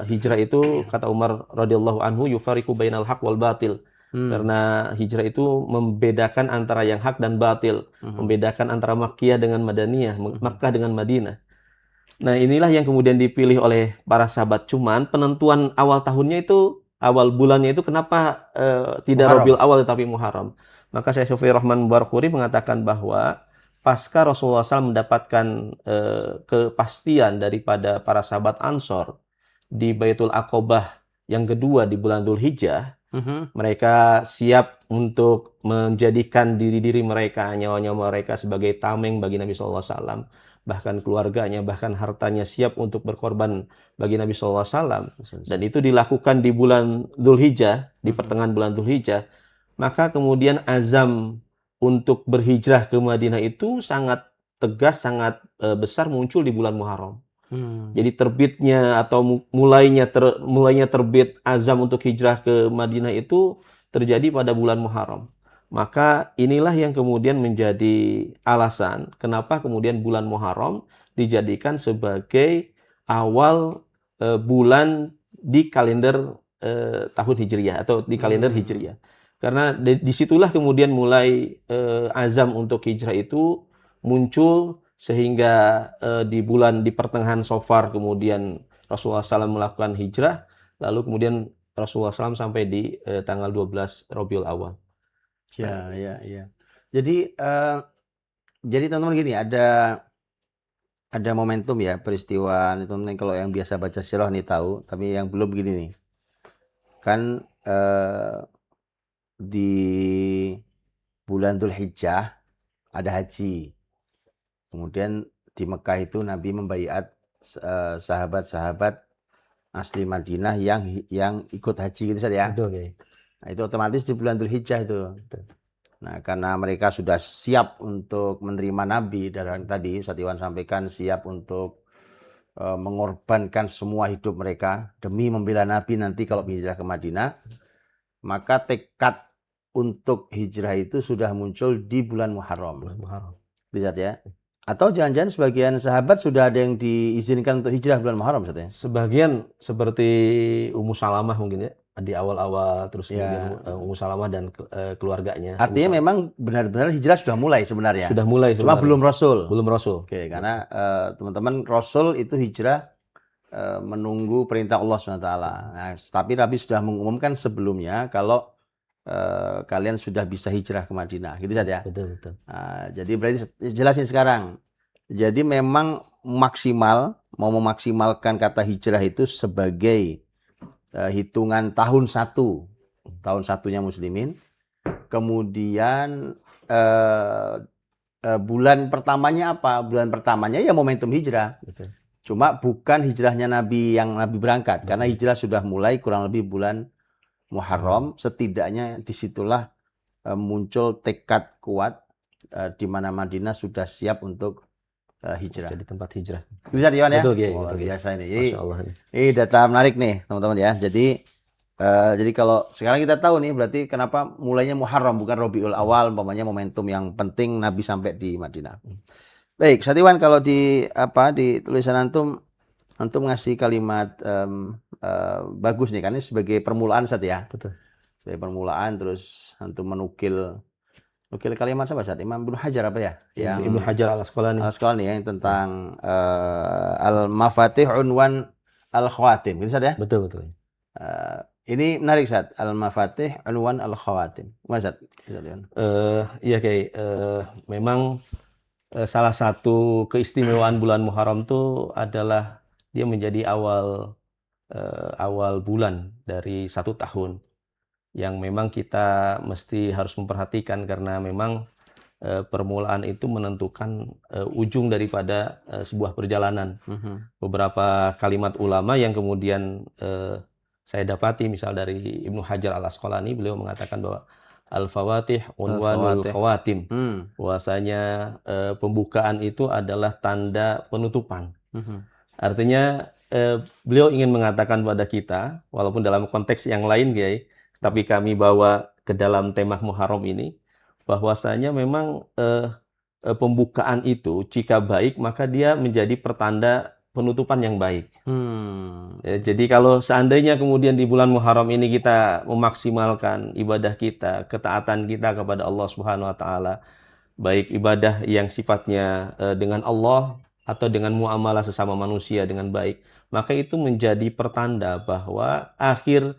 hijrah itu kata Umar radhiyallahu anhu yufariqu bainal haq wal batil. Karena hijrah itu membedakan antara yang hak dan batil, membedakan antara Makkiyah dengan Madaniyah, Makkah dengan Madinah. Nah, inilah yang kemudian dipilih oleh para sahabat. Cuman penentuan awal tahunnya itu, awal bulannya itu kenapa tidak Rabiul Awal tetapi Muharram? Maka Syekh Sofiyur Rahman Mubarakpuri mengatakan bahwa pasca Rasulullah SAW mendapatkan kepastian daripada para sahabat Ansor di Baitul Aqobah yang kedua di bulan Dzulhijjah, mereka siap untuk menjadikan diri-diri mereka, nyawa-nyawa mereka sebagai tameng bagi Nabi SAW. bahkan keluarganya, bahkan hartanya siap untuk berkorban bagi Nabi SAW, dan itu dilakukan di bulan Dzulhijjah, di pertengahan bulan Dzulhijjah, maka kemudian azam untuk berhijrah ke Madinah itu sangat tegas, sangat besar muncul di bulan Muharram. Jadi terbitnya atau mulainya terbit azam untuk hijrah ke Madinah itu terjadi pada bulan Muharram. Maka inilah yang kemudian menjadi alasan kenapa kemudian bulan Muharram dijadikan sebagai awal bulan di kalender tahun Hijriyah atau di kalender Hijriyah. Karena disitulah kemudian mulai azam untuk hijrah itu muncul, sehingga di pertengahan Safar kemudian Rasulullah SAW melakukan hijrah, lalu kemudian Rasulullah SAW sampai di tanggal 12 Rabiul Awal. Ya. Jadi teman-teman gini, ada momentum ya, peristiwa nih teman-teman. Kalau yang biasa baca sirah nih tahu, tapi yang belum begini nih. Kan di bulan Dzulhijjah ada haji. Kemudian di Mekah itu Nabi membaiat sahabat-sahabat asli Madinah yang ikut haji gitu saja ya. Betul, Nah, itu otomatis di bulan Dzulhijjah itu. Nah, karena mereka sudah siap untuk menerima Nabi, dan tadi Ustaz Iwan sampaikan siap untuk mengorbankan semua hidup mereka demi membela Nabi nanti kalau hijrah ke Madinah, maka tekad untuk hijrah itu sudah muncul di bulan Muharram. Lihat ya. Atau jangan-jangan sebagian sahabat sudah ada yang diizinkan untuk hijrah bulan Muharram, Ustaz ya? Sebagian seperti Ummu Salamah mungkin ya, di awal-awal, terus kemudian Ummu Salamah dan keluarganya. Artinya memang benar-benar hijrah sudah mulai sebenarnya. Sudah mulai Cuma belum Rasul. Belum Rasul. Oke, karena teman-teman, Rasul itu hijrah menunggu perintah Allah SWT. Nah, tapi Nabi sudah mengumumkan sebelumnya kalau kalian sudah bisa hijrah ke Madinah, gitu saja. Betul. Nah, jadi berarti jelasin sekarang. Jadi memang mau memaksimalkan kata hijrah itu sebagai hitungan tahun satunya muslimin. Kemudian bulan pertamanya apa? Bulan pertamanya ya momentum hijrah. Betul. Cuma bukan hijrahnya Nabi yang Nabi berangkat, karena hijrah sudah mulai kurang lebih bulan Muharram. Setidaknya disitulah muncul tekad kuat di mana Madinah sudah siap untuk hijrah. Jadi tempat hijrah. Bisa Iwan ya? Betul, Kiai. Luar biasa ini. Masya Allah. Ini data menarik nih teman-teman ya. Jadi kalau sekarang kita tahu nih, berarti kenapa mulainya Muharram bukan Rabiul Awal, umpamanya momentum yang penting Nabi sampai di Madinah. Baik, Ustaz Iwan, kalau di tulisan antum ngasih kalimat bagus nih, karena ini sebagai permulaan Ustaz ya. Betul. Sebagai permulaan, terus antum menukil kalimat siapa Ustaz? Imam Ibnu Hajar apa ya? Yang Ibnu Hajar Al-Asqalani. Al-Asqalani yang tentang Al-Mafatih Unwan Al-Khawatim. Gitu Ustaz ya? Betul. Ini menarik Ustaz, Al-Mafatih Unwan Al-Khawatim. Gimana Ustaz? Iya Kiai, memang salah satu keistimewaan bulan Muharram itu adalah dia menjadi awal bulan dari satu tahun yang memang kita mesti harus memperhatikan, karena memang permulaan itu menentukan ujung daripada sebuah perjalanan. Beberapa kalimat ulama yang kemudian saya dapati, misal dari Ibnu Hajar Al-Asqalani, beliau mengatakan bahwa Al-Fawatih Unwanul Khawatim. Bahwasanya pembukaan itu adalah tanda penutupan. Artinya beliau ingin mengatakan pada kita, walaupun dalam konteks yang lain, Kiai, tapi kami bawa ke dalam tema Muharram ini, bahwasanya memang pembukaan itu jika baik, maka dia menjadi pertanda penutupan yang baik. Jadi kalau seandainya kemudian di bulan Muharram ini kita memaksimalkan ibadah kita, ketaatan kita kepada Allah Subhanahu wa taala, baik ibadah yang sifatnya dengan Allah atau dengan muamalah sesama manusia dengan baik, maka itu menjadi pertanda bahwa akhir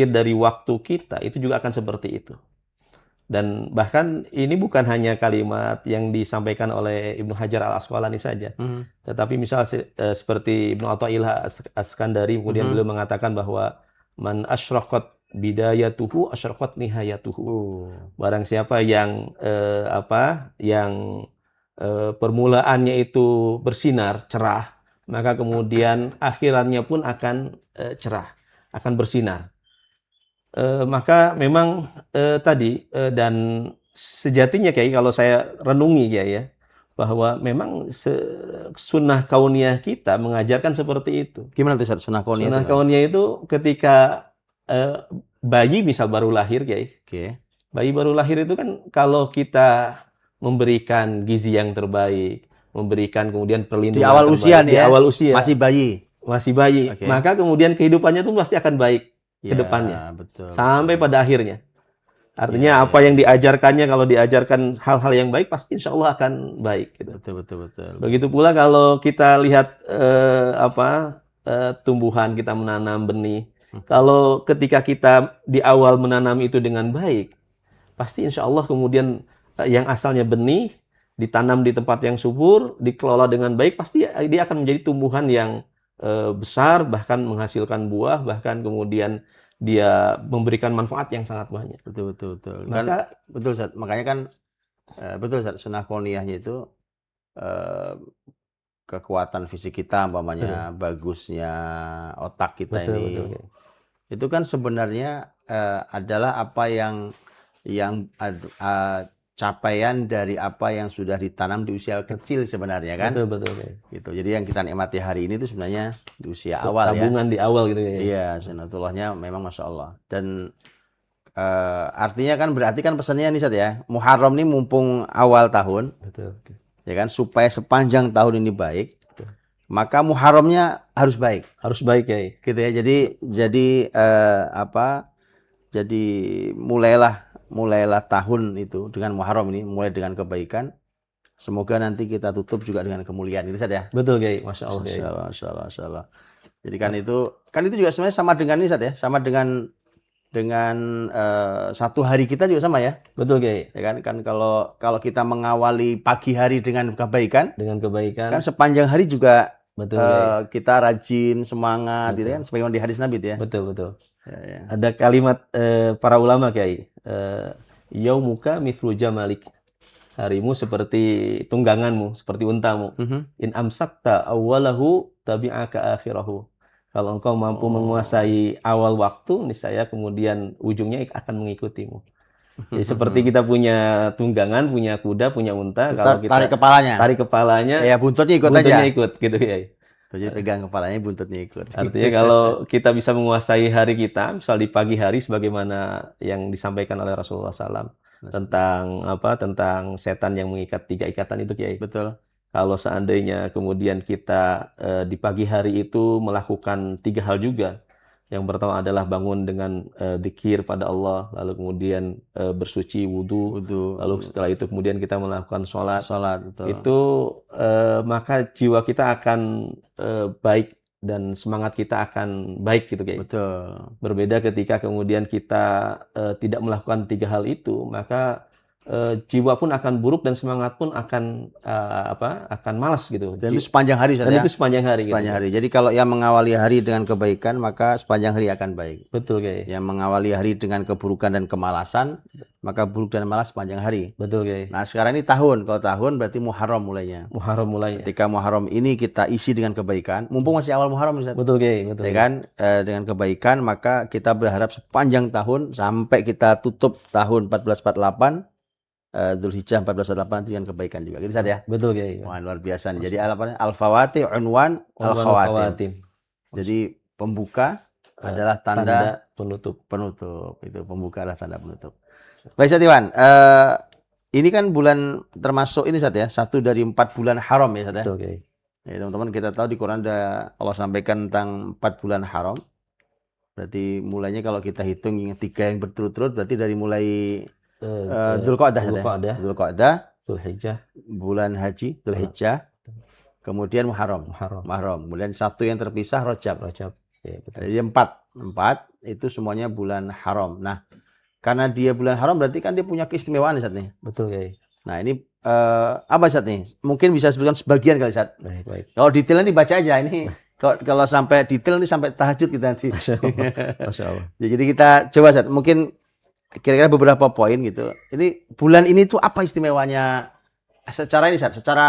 dari waktu kita itu juga akan seperti itu. Dan bahkan ini bukan hanya kalimat yang disampaikan oleh Ibnu Hajar Al-Asqalani saja. Tetapi misal seperti Ibnu Athaillah As-Skandari, kemudian beliau mengatakan bahwa man asyraqat bidayatuhu asyraqat nihayatuhu. Barang siapa yang permulaannya itu bersinar, cerah, maka kemudian akhirannya pun akan cerah, akan bersinar. Maka memang dan sejatinya Kiai, kalau saya renungi Kiai ya, bahwa memang sunnah kauniyah kita mengajarkan seperti itu. Gimana tuh Ustaz, sunnah kauniyah? Sunnah kauniyah itu ketika bayi misal baru lahir Kiai. Oke. Bayi baru lahir itu kan kalau kita memberikan gizi yang terbaik, memberikan kemudian perlindungan Di awal terbaik, usia nih di ya, awal usia, masih bayi. masih bayi, maka kemudian kehidupannya itu pasti akan baik ke depannya, betul. sampai pada akhirnya. Artinya Ya, apa yang diajarkannya, kalau diajarkan hal-hal yang baik, pasti insya Allah akan baik. Gitu. Betul. Begitu pula kalau kita lihat tumbuhan, kita menanam benih. Kalau ketika kita di awal menanam itu dengan baik, pasti insya Allah kemudian yang asalnya benih, ditanam di tempat yang subur, dikelola dengan baik, pasti dia akan menjadi tumbuhan yang besar, bahkan menghasilkan buah, bahkan kemudian dia memberikan manfaat yang sangat banyak. Betul. Maka, Betul Ustaz. Makanya kan betul Ustaz, sunnah kauniyahnya itu kekuatan fisik kita, umpamanya bagusnya otak kita betul. Itu kan sebenarnya adalah apa yang capaian dari apa yang sudah ditanam di usia kecil sebenarnya kan. Betul. Gitu. Jadi yang kita nikmati hari ini itu sebenarnya di usia awal ya. Tabungan di awal gitu ya. Iya, sunnatullahnya memang Masya Allah. Dan artinya kan berarti kan pesannya nih Ustaz ya, Muharram ini mumpung awal tahun. Betul. Ya kan, supaya sepanjang tahun ini baik, maka Muharramnya harus baik. Harus baik ya. Gitu ya. Jadi mulailah tahun itu dengan Muharram ini, mulai dengan kebaikan. Semoga nanti kita tutup juga dengan kemuliaan. Gitu saja ya. Betul Kiai, Masya Allah. Masya Allah. Jadi kan itu juga sebenarnya sama dengan ini Ustaz ya, sama dengan satu hari kita juga sama ya. Betul Kiai. Ya kan kalau kita mengawali pagi hari dengan kebaikan, kan sepanjang hari juga kita rajin, semangat, gitu kan, sebagaimana di hadis Nabi itu ya. Betul. Ya. Ada kalimat para ulama Kiai, yaumuka mithlu jamalik. Harimu seperti tungganganmu, seperti untamu. In amsakta awwalahu tabi'aka akhirahu. Kalau engkau mampu menguasai awal waktu, niscaya kemudian ujungnya akan mengikutimu. Jadi seperti kita punya tunggangan, punya kuda, punya unta, kalau kita tarik kepalanya, ya buntutnya ikut gitu ya. Jadi pegang kepalanya, buntutnya ikut. Artinya kalau kita bisa menguasai hari kita, misal di pagi hari sebagaimana yang disampaikan oleh Rasulullah SAW tentang setan yang mengikat 3 ikatan itu Kiai. Betul. Kalau seandainya kemudian kita di pagi hari itu melakukan 3 hal juga. Yang pertama adalah bangun dengan dzikir pada Allah, lalu kemudian bersuci wudu, lalu setelah itu kemudian kita melakukan sholat. Betul. Itu maka jiwa kita akan baik dan semangat kita akan baik gitu Kiai. Betul. Berbeda ketika kemudian kita tidak melakukan 3 hal itu, maka jiwa pun akan buruk dan semangat pun akan malas gitu. Dan itu sepanjang hari Dan itu sepanjang hari. Jadi kalau yang mengawali hari dengan kebaikan, maka sepanjang hari akan baik. Betul Kiai. Yang mengawali hari dengan keburukan dan kemalasan, maka buruk dan malas sepanjang hari. Betul Kiai. Nah sekarang ini tahun. Kalau tahun berarti Muharram mulainya. Ketika Muharram ini kita isi dengan kebaikan, mumpung masih awal Muharram Ustaz. Betul Kiai. Ya kan, dengan kebaikan maka kita berharap sepanjang tahun sampai kita tutup tahun 1448. Dzulhijjah 1448 nanti dengan kebaikan juga. Gitu saja ya. Betul Kiai. Wah, luar biasa nih. Jadi al-fawati unwan al-khawatim. Jadi pembuka adalah tanda penutup. Itu pembuka adalah tanda penutup. Baik Ustaz Iwan, ini kan bulan termasuk ini Ustaz ya, 1 dari 4 bulan haram ya Ustaz ya. Betul Kiai. Ya, teman-teman kita tahu di Quran ada Allah sampaikan tentang 4 bulan haram. Berarti mulainya kalau kita hitung 3 yang berturut-turut berarti dari mulai Dzulqa'dah, Dzulhijjah, bulan haji, Dzulhijjah, kemudian Muharram. Kemudian 1 yang terpisah Rajab. Ya, betul. Jadi 4 itu semuanya bulan haram. Nah, karena dia bulan haram berarti kan dia punya keistimewaan Ustaz nih. Betul Kiai. Nah, ini apa Ustaz nih? Mungkin bisa sebutkan sebagian kali Ustaz. Baik. Kalau detail nanti baca aja ini. Kalau sampai detail nanti sampai tahajud kita nanti. Masya Allah. Jadi kita coba Ustaz, mungkin kira-kira beberapa poin gitu. Ini bulan ini tuh apa istimewanya secara ini Ustaz, secara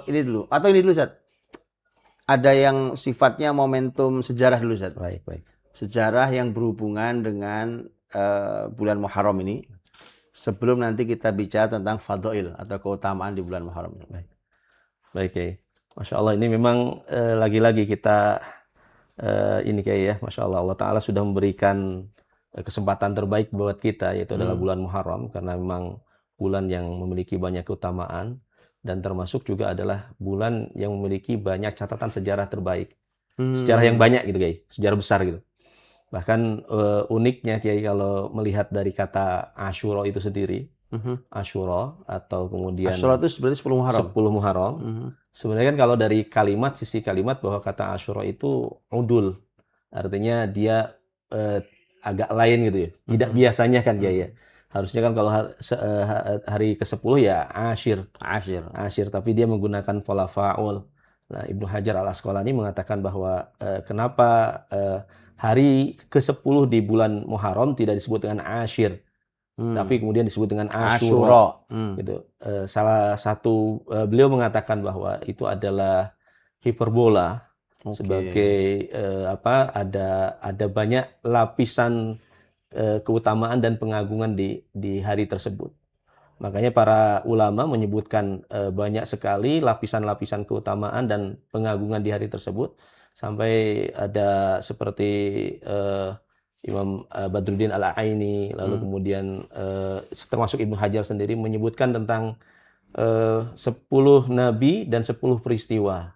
ini dulu atau ini dulu Ustaz. Ada yang sifatnya momentum sejarah dulu Ustaz. Baik. Sejarah yang berhubungan dengan bulan Muharram ini. Sebelum nanti kita bicara tentang fadhail atau keutamaan di bulan Muharram. Baik, Kiai. Masya Allah, ini memang lagi-lagi kita ini Kiai ya, Masya Allah, Allah Ta'ala sudah memberikan kesempatan terbaik buat kita, yaitu adalah bulan Muharram, karena memang bulan yang memiliki banyak keutamaan, dan termasuk juga adalah bulan yang memiliki banyak catatan sejarah terbaik. Sejarah yang banyak gitu Kiai, sejarah besar gitu. Bahkan uniknya Kiai kalau melihat dari kata Asyura itu sendiri, Asyura atau kemudian Asyura itu berarti 10 Muharram. 10 Muharram. Sebenarnya kan kalau dari kalimat, sisi kalimat bahwa kata Asyura itu udul. Artinya dia agak lain gitu ya. Tidak biasanya kan Kiai ya. Harusnya kan kalau hari ke-10 ya Asyir, tapi dia menggunakan pola fa'ul. Nah, Ibnu Hajar Al-Asqalani mengatakan bahwa kenapa hari ke-10 di bulan Muharram tidak disebut dengan Asyir, tapi kemudian disebut dengan Asyura. Gitu. Salah satu beliau mengatakan bahwa itu adalah hiperbola, sebagai ada banyak lapisan keutamaan dan pengagungan di hari tersebut. Makanya para ulama menyebutkan banyak sekali lapisan-lapisan keutamaan dan pengagungan di hari tersebut, sampai ada seperti Imam Badruddin Al-Aini, lalu kemudian termasuk Ibnu Hajar sendiri menyebutkan tentang 10 nabi dan 10 peristiwa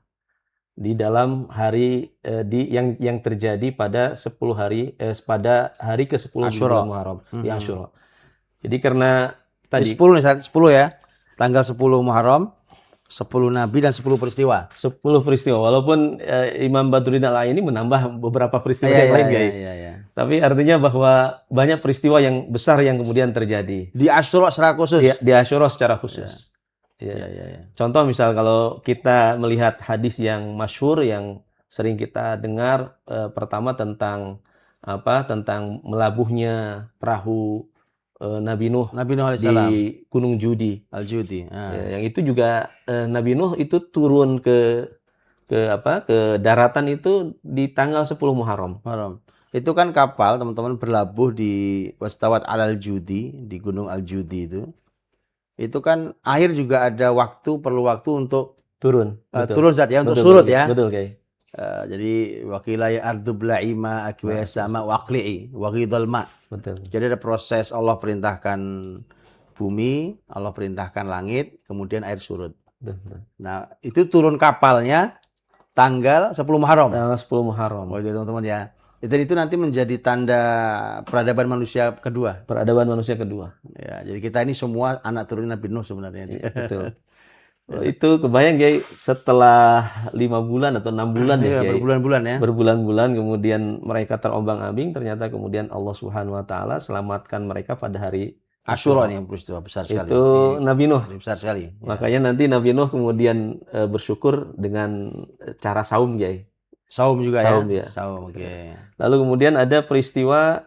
di dalam hari yang terjadi pada 10 hari pada hari ke-10 bulan Muharram di Asyura. Jadi karena tadi 10 nih, 10 ya. Tanggal 10 Muharram, 10 nabi dan 10 peristiwa. 10 peristiwa. Walaupun Imam Badruddin Al-Aini menambah beberapa peristiwa yang lain, guys. Tapi artinya bahwa banyak peristiwa yang besar yang kemudian terjadi. Di Asyura secara khusus. Di Asyura secara khusus. Contoh misal kalau kita melihat hadis yang masyhur yang sering kita dengar, pertama tentang melabuhnya perahu Nabi Nuh di Gunung Judi. Al-Judi. Yang itu juga Nabi Nuh itu turun ke daratan itu di tanggal 10 Muharram. Itu kan kapal teman-teman berlabuh di Wastawat Al-Judi, di Gunung Al-Judi itu. Itu kan air juga ada perlu waktu untuk turun. Turun zat ya, untuk surut ya. Betul, Kiai. Jadi wakilaya ardu blaima akwaya sama waqli'i wa ghidal ma. Betul. Jadi ada proses, Allah perintahkan bumi, Allah perintahkan langit, kemudian air surut. Betul. Nah, itu turun kapalnya tanggal 10 Muharram. Tanggal 10 Muharram. Oh, itu teman-teman ya. Dan itu nanti menjadi tanda peradaban manusia kedua. Peradaban manusia kedua. Ya, jadi kita ini semua anak turun Nabi Nuh sebenarnya. Ya, betul. Itu kebayang Kiai, setelah 5 bulan atau 6 bulan ya Kiai. Berbulan-bulan ya. Berbulan-bulan kemudian mereka terombang-ambing, ternyata kemudian Allah Subhanahu wa taala selamatkan mereka pada hari Asyura nih, peristiwa besar sekali. Itu Nabi Nuh. Besar sekali. Makanya nanti Nabi Nuh kemudian bersyukur dengan cara saum Kiai. Saum juga ya. Saum, oke. Lalu kemudian ada peristiwa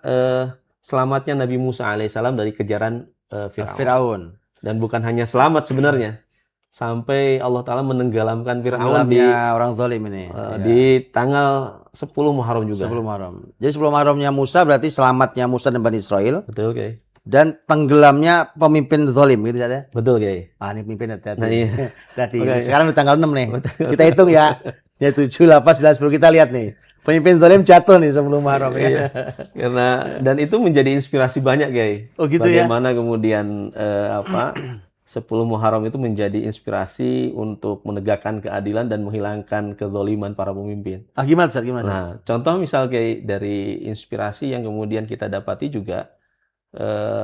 selamatnya Nabi Musa alaihissalam dari kejaran Fir'aun. Dan bukan hanya selamat sebenarnya, sampai Allah Ta'ala menenggelamkan Fir'aun di orang zalim ini. Di tanggal 10 Muharram juga. 10 Muharram. Jadi 10 Muharramnya Musa berarti selamatnya Musa dan Bani Israel. Betul, Kiai. Dan tenggelamnya pemimpin zalim gitu saja. Betul, Kiai. Ini pemimpin hati-hati. Nah, iya. Sekarang di tanggal 6 nih. Kita hitung ya. Ya 7, 8, 9, 10 kita lihat nih. Pemimpin zalim jatuh nih sebelum Muharram ya. Iya. Dan itu menjadi inspirasi banyak, Kiai. Oh gitu bagaimana kemudian 10 Muharram itu menjadi inspirasi untuk menegakkan keadilan dan menghilangkan kezaliman para pemimpin. Gimana, Ustaz? Nah, contoh misal Kiai dari inspirasi yang kemudian kita dapati juga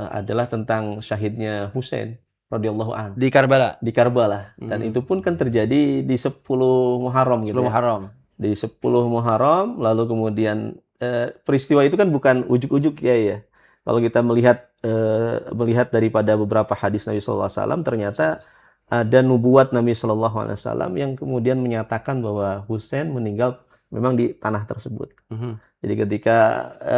adalah tentang syahidnya Husain radhiyallahu an di Karbala. Dan itu pun kan terjadi di 10 Muharram gitu. 10 Muharram. Di 10 Muharram, lalu kemudian peristiwa itu kan bukan ujuk-ujuk ya. Kalau kita melihat daripada beberapa hadis Nabi sallallahu alaihi wasallam, ternyata ada nubuat Nabi sallallahu alaihi wasallam yang kemudian menyatakan bahwa Husain meninggal memang di tanah tersebut. Jadi ketika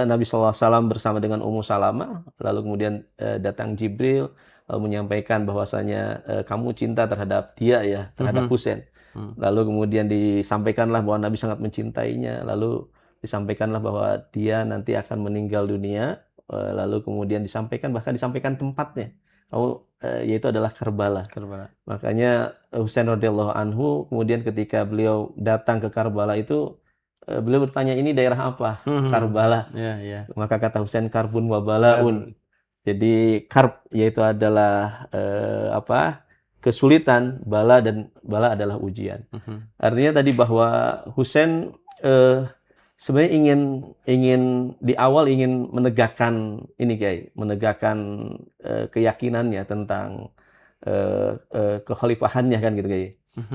Nabi sallallahu alaihi wasallam bersama dengan Ummu Salamah, lalu kemudian datang Jibril, menyampaikan bahwasanya kamu cinta terhadap dia ya, terhadap Husain. Lalu kemudian disampaikanlah bahwa Nabi sangat mencintainya, lalu disampaikanlah bahwa dia nanti akan meninggal dunia, lalu kemudian bahkan disampaikan tempatnya, yaitu adalah Karbala. Makanya Husain radhiyallahu anhu kemudian ketika beliau datang ke Karbala itu beliau bertanya, ini daerah apa? Karbala. Maka kata Husain, karbun wa balaun. Jadi karb yaitu adalah kesulitan, bala adalah ujian. Artinya tadi bahwa Husain sebenarnya ingin di awal ingin menegakkan ini menegakkan keyakinannya tentang kekhalifahannya kan gitu Kiai.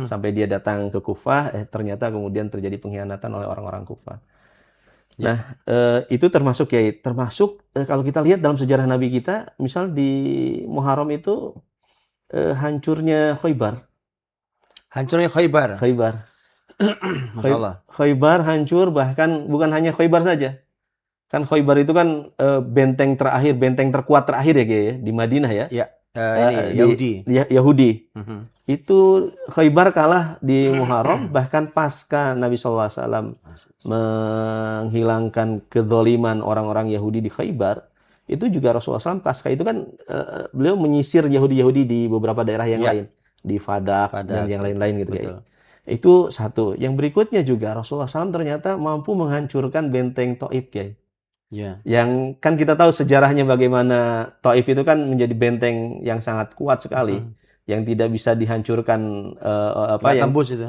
Sampai dia datang ke Kufah, ternyata kemudian terjadi pengkhianatan oleh orang-orang Kufah. Nah, itu termasuk kalau kita lihat dalam sejarah Nabi kita, misal di Muharram itu hancurnya Khaybar. Masya Allah. Khaybar hancur, bahkan bukan hanya Khaybar saja. Kan Khaybar itu kan benteng terkuat terakhir ya Kiai, di Madinah ya. Yahudi. Itu Khaybar kalah di Muharram, bahkan pasca Nabi SAW menghilangkan kezaliman orang-orang Yahudi di Khaybar, itu juga Rasulullah SAW pasca itu kan beliau menyisir Yahudi-Yahudi di beberapa daerah yang lain, di Fadak dan yang lain-lain gitu. Itu satu. Yang berikutnya juga Rasulullah SAW ternyata mampu menghancurkan benteng Taif, Kiai. Yang kan kita tahu sejarahnya bagaimana Taif itu kan menjadi benteng yang sangat kuat sekali, yang tidak bisa dihancurkan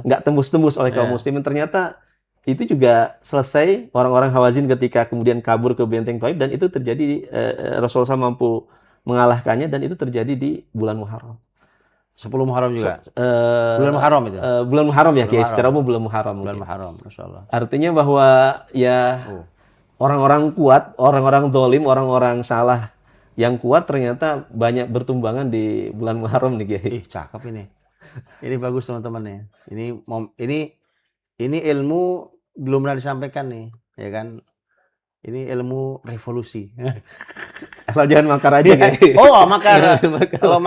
nggak tembus-tembus oleh kaum muslimin. Ternyata itu juga selesai orang-orang Hawazin ketika kemudian kabur ke benteng Taif, dan itu terjadi Rasulullah SAW mampu mengalahkannya, dan itu terjadi di bulan Muharram. 10 Muharram juga. Bulan Muharram itu. Bulan Muharram ya, Kiai. Secara umum bulan Muharram. Bulan Muharram, Masya Allah. Artinya bahwa ya orang-orang kuat, orang-orang zalim, orang-orang salah yang kuat ternyata banyak bertumbangan di bulan Muharram nih, Kiai. Cakep ini. Ini bagus teman-teman ya. Ini ilmu belum pernah disampaikan nih, ya kan? Ini ilmu revolusi. Asal jangan makar aja. Makar. Kalau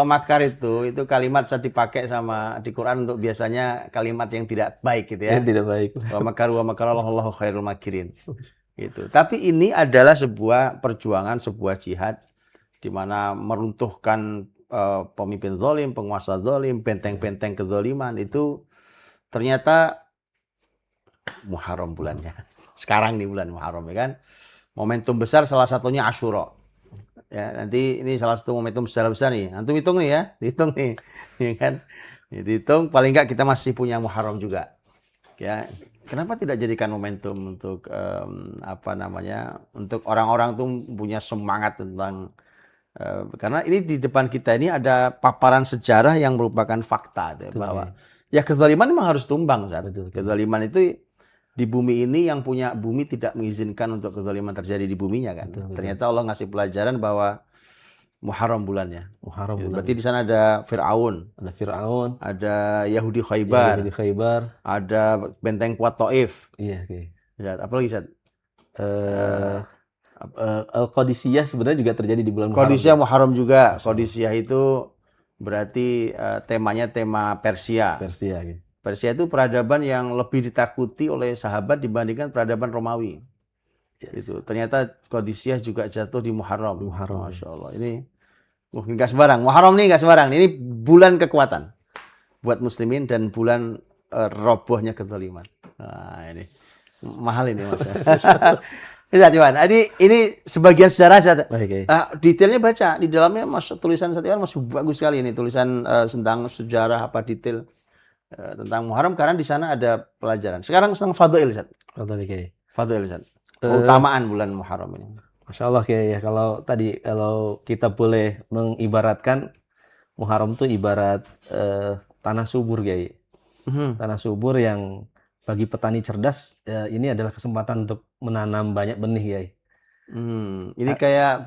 makar itu kalimat saya dipakai sama di Quran untuk biasanya kalimat yang tidak baik gitu ya. Yang tidak baik. Wa makaru wa makarallahu khairul makirin. Gitu. Tapi ini adalah sebuah perjuangan, sebuah jihad di mana meruntuhkan pemimpin zalim, penguasa zalim, benteng-benteng kezaliman itu ternyata Muharram bulannya. Sekarang nih bulan Muharram ya kan. Momentum besar salah satunya Asyura. Ya, nanti ini salah satu momentum secara besar nih. Antum hitung nih ya, dihitung nih. Ya kan? Ya, dihitung paling enggak kita masih punya Muharram juga. Ya, kenapa tidak jadikan momentum untuk untuk orang-orang tuh punya semangat tentang karena ini di depan kita ini ada paparan sejarah yang merupakan fakta bahwa ya kezaliman memang harus tumbang, Ustaz. Kezaliman itu di bumi ini yang punya bumi tidak mengizinkan untuk kezaliman terjadi di buminya kan. Ternyata Allah ngasih pelajaran bahwa Muharram bulannya. Berarti di sana ada Fir'aun. Ada Yahudi Khaybar. Ada benteng kuat Taif. Iya, oke. Ya, apa lagi, Ustaz? Al-Qadisiyah sebenarnya juga terjadi di bulan Muharram. Qadisiyah Muharram juga. Qadisiyah itu berarti temanya tema Persia. Persia itu peradaban yang lebih ditakuti oleh sahabat dibandingkan peradaban Romawi. Itu ternyata Qadisiyah juga jatuh di Muharram. Masya Allah. Ini nggak sembarang. Muharram ini nggak sembarang. Ini bulan kekuatan buat muslimin dan bulan robohnya kezaliman. Nah, ini mahal ini Mas. Bisa cuman. Ini sebagian sejarah saja. Detailnya baca di dalamnya tulisan Satya masih bagus sekali ini tulisan tentang sejarah apa detail tentang Muharram karena di sana ada pelajaran. Sekarang tentang Fadhil, Ustaz. Fadhil, Ustaz. Keutamaan bulan Muharram ini. Masya Allah, Kiai, ya. Kalau kita boleh mengibaratkan Muharram itu ibarat tanah subur, Kiai. Tanah subur yang bagi petani cerdas ini adalah kesempatan untuk menanam banyak benih, Kiai. Ini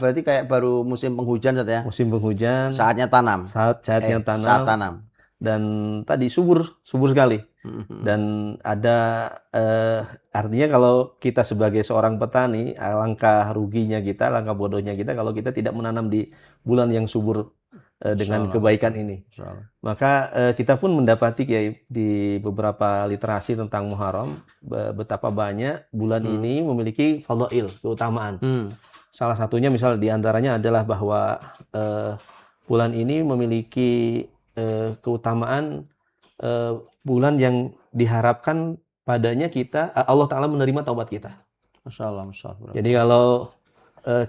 berarti kayak baru musim penghujan, Ustaz ya. Musim penghujan. Saatnya tanam. Saatnya tanam. Saat tanam. Dan tadi subur sekali. Dan ada artinya kalau kita sebagai seorang petani, alangkah ruginya kita, alangkah bodohnya kita kalau kita tidak menanam di bulan yang subur dengan kebaikan ini. Maka kita pun mendapati Kiai di beberapa literasi tentang Muharram betapa banyak bulan ini memiliki fadhail, keutamaan. Salah satunya misal diantaranya adalah bahwa bulan ini memiliki keutamaan bulan yang diharapkan padanya kita Allah Ta'ala menerima taubat kita. Masya Allah. Jadi kalau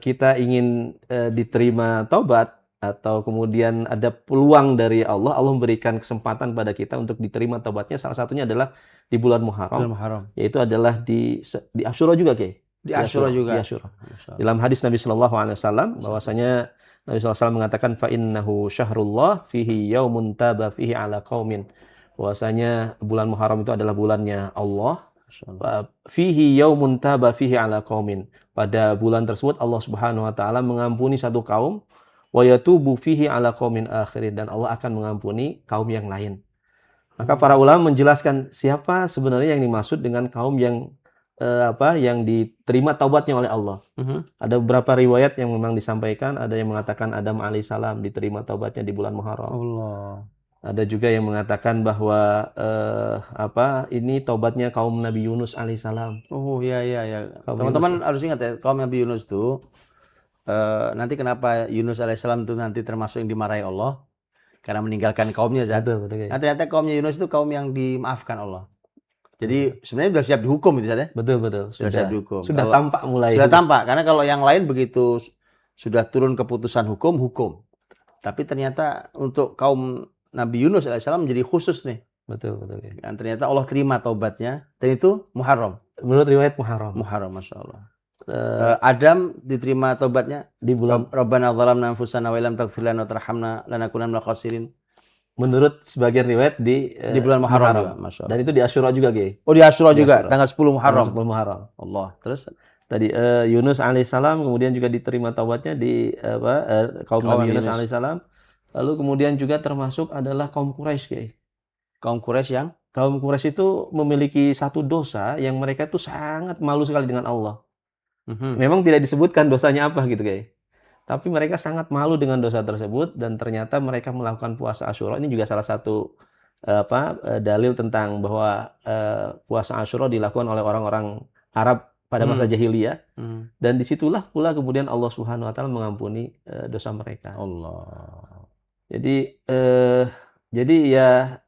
kita ingin diterima taubat atau kemudian ada peluang dari Allah memberikan kesempatan pada kita untuk diterima taubatnya, salah satunya adalah di bulan Muharram. Yaitu adalah di Asyura juga, Kiai. Di Asyura juga. Di Asyura. Dalam hadis Nabi Shallallahu Alaihi Wasallam bahwasanya Nabi SAW mengatakan fa innahu syahrullah fihi yaumun taba fihi ala qaumin. Bahwasanya bulan Muharram itu adalah bulannya Allah. Fihi yaumun taba fihi ala qaumin. Pada bulan tersebut Allah Subhanahu wa taala mengampuni satu kaum, wa yatubu fihi ala qaumin akhirin, dan Allah akan mengampuni kaum yang lain. Maka para ulama menjelaskan siapa sebenarnya yang dimaksud dengan kaum yang yang diterima taubatnya oleh Allah. Ada beberapa riwayat yang memang disampaikan, ada yang mengatakan Adam alaihissalam diterima taubatnya di bulan Muharram. Ada juga yang mengatakan bahwa ini taubatnya kaum Nabi Yunus alaihissalam. Oh iya. Teman-teman harus ingat ya, kaum Nabi Yunus itu nanti kenapa Yunus alaihissalam itu nanti termasuk yang dimarahi Allah karena meninggalkan kaumnya. Betul. Nah, ternyata kaumnya Yunus itu kaum yang dimaafkan Allah. Jadi sebenarnya sudah siap dihukum itu ya. Betul. Sudah siap dihukum. Sudah tampak mulai. Sudah tampak, karena kalau yang lain begitu sudah turun keputusan hukum. Tapi ternyata untuk kaum Nabi Yunus alaihissalam menjadi khusus nih. Betul. Dan ternyata Allah terima taubatnya, dan itu Muharram. Menurut riwayat Muharram. Masya Allah. Adam diterima taubatnya di bulan Rabbana zalamna anfusana wa illam taghfir lana wa tarhamna lanakunanna minal khasirin. Menurut sebagian riwayat di bulan Muharram juga, Masya Allah. Dan itu di Asyura juga, Kiai. Oh, di Asyura juga, tanggal 10 Muharram. Tanggal 10 Muharram. Allah. Terus tadi Yunus alaihissalam kemudian juga diterima taubatnya di kaum Nabi Yunus alaihissalam. Lalu kemudian juga termasuk adalah kaum Quraisy, Kiai. Kaum Quraisy yang? Kaum Quraisy itu memiliki satu dosa yang mereka itu sangat malu sekali dengan Allah. Memang tidak disebutkan dosanya apa gitu, Kiai. Tapi mereka sangat malu dengan dosa tersebut, dan ternyata mereka melakukan puasa Asyura. Ini juga salah satu dalil tentang bahwa puasa Asyura dilakukan oleh orang-orang Arab pada masa jahiliyah. Dan disitulah pula kemudian Allah Subhanahu wa taala mengampuni dosa mereka. Allah. Jadi ya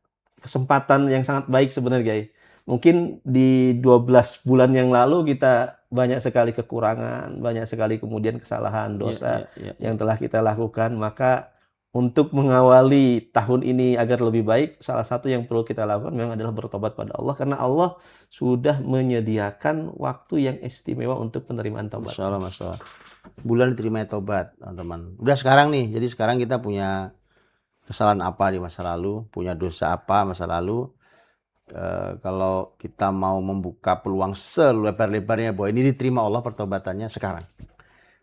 kesempatan yang sangat baik sebenarnya, Kiai. Mungkin di 12 bulan yang lalu kita banyak sekali kekurangan, banyak sekali kemudian kesalahan, dosa yang telah kita lakukan. Maka untuk mengawali tahun ini agar lebih baik, salah satu yang perlu kita lakukan memang adalah bertobat pada Allah, karena Allah sudah menyediakan waktu yang istimewa untuk penerimaan taubat. Masya Allah. Bulan diterima taubat, teman-teman. Udah sekarang nih, jadi sekarang kita punya kesalahan apa di masa lalu, punya dosa apa masa lalu. Kalau kita mau membuka peluang selebar-lebarnya bahwa ini diterima Allah pertobatannya sekarang.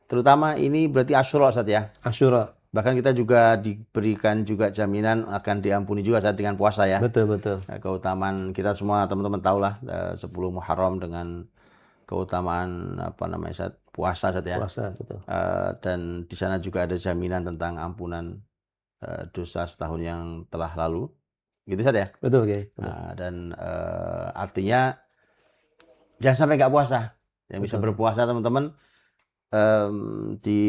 Terutama ini berarti Asyura, Ustaz ya. Asyura. Bahkan kita juga diberikan juga jaminan akan diampuni juga saat dengan puasa ya. Betul. Keutamaan kita semua teman-teman tahulah 10 Muharram dengan keutamaan Ustaz, puasa, Ustaz ya. Puasa, betul. Dan di sana juga ada jaminan tentang ampunan dosa setahun yang telah lalu. Gitu, Ustaz ya? Betul, Kiai. Dan artinya jangan sampai nggak puasa. Yang bisa berpuasa teman-teman di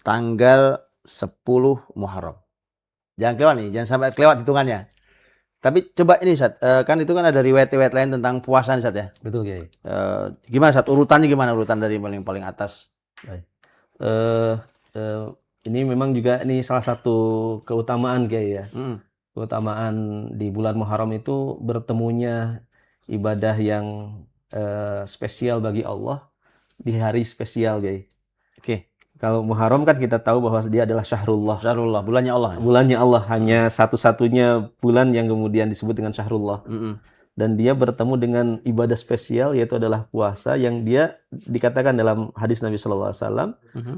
tanggal 10 Muharram. Jangan kelewat nih, jangan sampai kelewat hitungannya. Tapi coba ini, Ustaz, kan itu kan ada riwayat-riwayat lain tentang puasa nih, Ustaz ya? Betul, Kiai. Gimana, Ustaz? Urutannya gimana? Urutan dari paling atas. Baik. Ini memang juga ini salah satu keutamaan, Kiai ya. Keutamaan di bulan Muharram itu bertemunya ibadah yang spesial bagi Allah di hari spesial, Kiai. Oke. Kalau Muharram kan kita tahu bahwa dia adalah Syahrullah. Syahrullah, bulannya Allah. Bulannya Allah, hanya satu-satunya bulan yang kemudian disebut dengan Syahrullah. Dan dia bertemu dengan ibadah spesial, yaitu adalah puasa, yang dia dikatakan dalam hadis Nabi Sallallahu Alaihi Wasallam,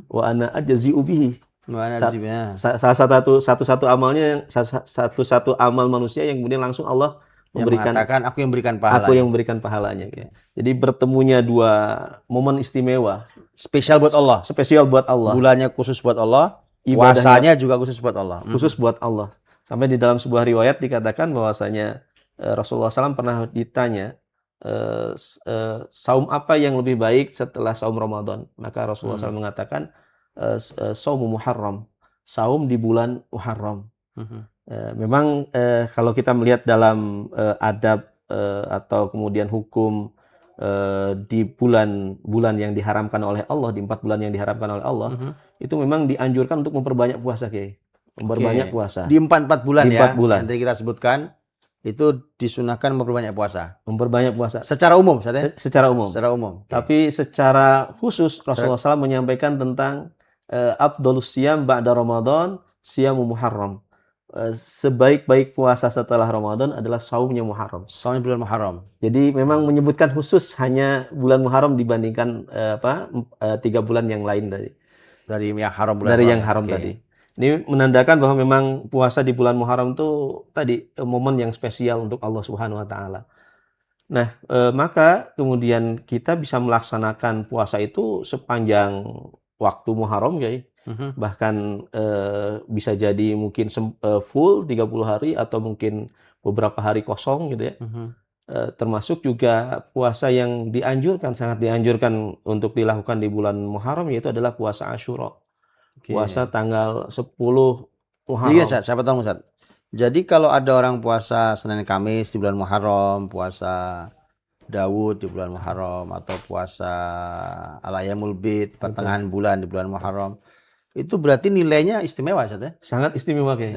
wa ana ajzi'u bihi. Salah satu amalnya, satu amal manusia yang kemudian langsung Allah mengatakan aku yang berikan pahala. Aku yang memberikan pahalanya. Oke. Jadi bertemunya dua momen istimewa, Spesial buat Allah. spesial buat Allah, Bulannya khusus buat Allah, Ibadahnya puasanya juga khusus buat Allah. khusus buat Allah. Sampai di dalam sebuah riwayat dikatakan bahwasanya Rasulullah SAW pernah ditanya, saum apa yang lebih baik setelah saum Ramadan? Maka Rasulullah SAW mengatakan, saumu Muharram, saum di bulan Muharram. Memang kalau kita melihat dalam adab atau kemudian hukum di bulan yang diharamkan oleh Allah, di 4 bulan yang diharamkan oleh Allah, itu memang dianjurkan untuk memperbanyak puasa, Kiai. Memperbanyak puasa. Di 4 bulan Di ya. 4 bulan. Yang tadi kita sebutkan itu disunahkan memperbanyak puasa. Memperbanyak puasa. Secara umum, Ustaz ya? Secara umum. Secara umum. Oke. Tapi secara khusus Rasulullah SAW menyampaikan tentang afdhalus siyam ba'da Ramadan, siyamu Muharram. Sebaik-baik puasa setelah Ramadan adalah saumnya Muharram. Saumnya bulan Muharram. Jadi memang menyebutkan khusus hanya bulan Muharram dibandingkan 3 bulan yang lain tadi. Dari yang haram bulan Dari Muharram. yang haram Oke. tadi. Ini menandakan bahwa memang puasa di bulan Muharram itu tadi momen yang spesial untuk Allah Subhanahu wa taala. Nah, maka kemudian kita bisa melaksanakan puasa itu sepanjang waktu Muharram, ya. Bahkan bisa jadi mungkin full 30 hari atau mungkin beberapa hari kosong gitu ya. Termasuk juga puasa yang dianjurkan, sangat dianjurkan untuk dilakukan di bulan Muharram, yaitu adalah puasa Asyura. Oke. Puasa tanggal 10 Muharram. Iya, Ustaz, siapa tahu Ustaz. Jadi kalau ada orang puasa Senin Kamis di bulan Muharram, puasa Daud di bulan Muharram, atau puasa Al-Ayyamul Bid pertengahan bulan di bulan Muharram, itu berarti nilainya istimewa, Ustaz ya? Sangat istimewa, Kiai.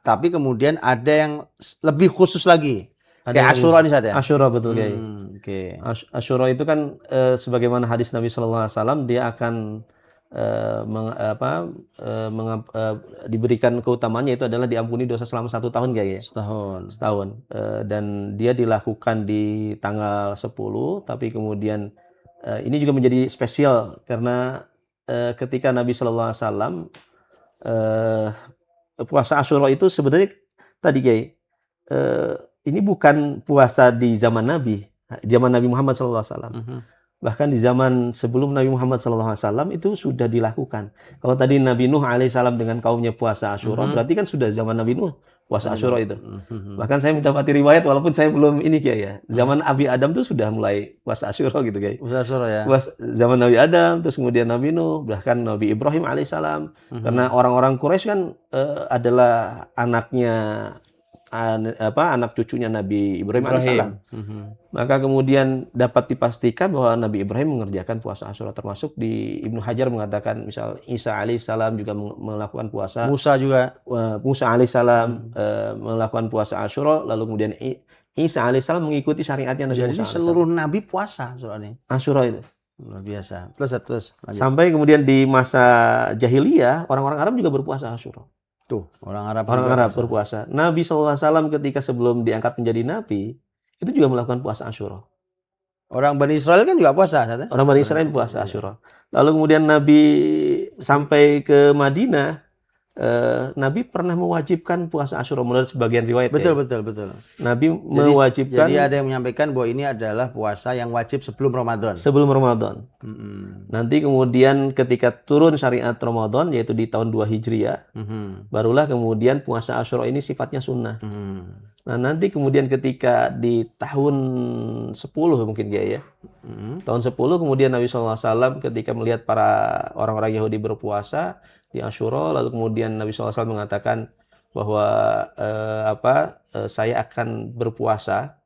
Tapi kemudian ada yang lebih khusus lagi. Ada Kayak yang Asyura nih, Ustaz ya? Asyura, betul, Kiai. Oke. Asyura itu kan sebagaimana hadis Nabi Shallallahu Alaihi Wasallam, dia akan diberikan keutamaannya itu adalah diampuni dosa selama 1 tahun, Kiai. Setahun. Dan dia dilakukan di tanggal 10, tapi kemudian ini juga menjadi spesial karena ketika Nabi Shallallahu Alaihi Wasallam puasa Asyura itu sebenarnya tadi, Kiai, ini bukan puasa di zaman Nabi Muhammad Shallallahu Alaihi Wasallam. Bahkan di zaman sebelum Nabi Muhammad SAW itu sudah dilakukan. Kalau tadi Nabi Nuh alaihissalam dengan kaumnya puasa Asyura, berarti kan sudah zaman Nabi Nuh puasa Asyura itu. Bahkan saya mendapati riwayat, walaupun saya belum ini, Kiai, ya. Zaman Abi Adam tuh sudah mulai puasa Asyura gitu, Kiai. Puasa Asyura ya. Zaman Nabi Adam, terus kemudian Nabi Nuh, bahkan Nabi Ibrahim alaihissalam. Karena orang-orang Quraisy kan adalah anaknya anak cucunya Nabi Ibrahim alaihissalam. Maka kemudian dapat dipastikan bahwa Nabi Ibrahim mengerjakan puasa Asyura, termasuk di Ibnu Hajar mengatakan misal Isa alaihissalam juga melakukan puasa. Musa juga. Musa alaihissalam melakukan puasa Asyura, lalu kemudian Isa alaihissalam mengikuti syariatnya Nabi Jadi Musa seluruh nabi puasa soalnya. Asyura itu. Luar biasa. Terus lanjut. Sampai kemudian di masa jahiliyah orang-orang Arab juga berpuasa Asyura. Tuh, orang Arab berpuasa. Nabi SAW ketika sebelum diangkat menjadi nabi, itu juga melakukan puasa Asyura. Orang Bani Israel kan juga puasa, Ustaz. Orang Bani Israel puasa Asyura. Lalu kemudian Nabi sampai ke Madinah, Nabi pernah mewajibkan puasa Asyura menurut sebagian riwayat. Betul. Nabi mewajibkan. Jadi ada yang menyampaikan bahwa ini adalah puasa yang wajib sebelum Ramadan. Sebelum Ramadan. Nanti kemudian ketika turun syariat Ramadan, yaitu di tahun 2 Hijriah, barulah kemudian puasa Asyura ini sifatnya sunnah. Nah, nanti kemudian ketika di tahun 10 mungkin ya. Tahun 10 kemudian Nabi SAW ketika melihat para orang-orang Yahudi berpuasa di Asyura, lalu kemudian Nabi SAW mengatakan bahwa saya akan berpuasa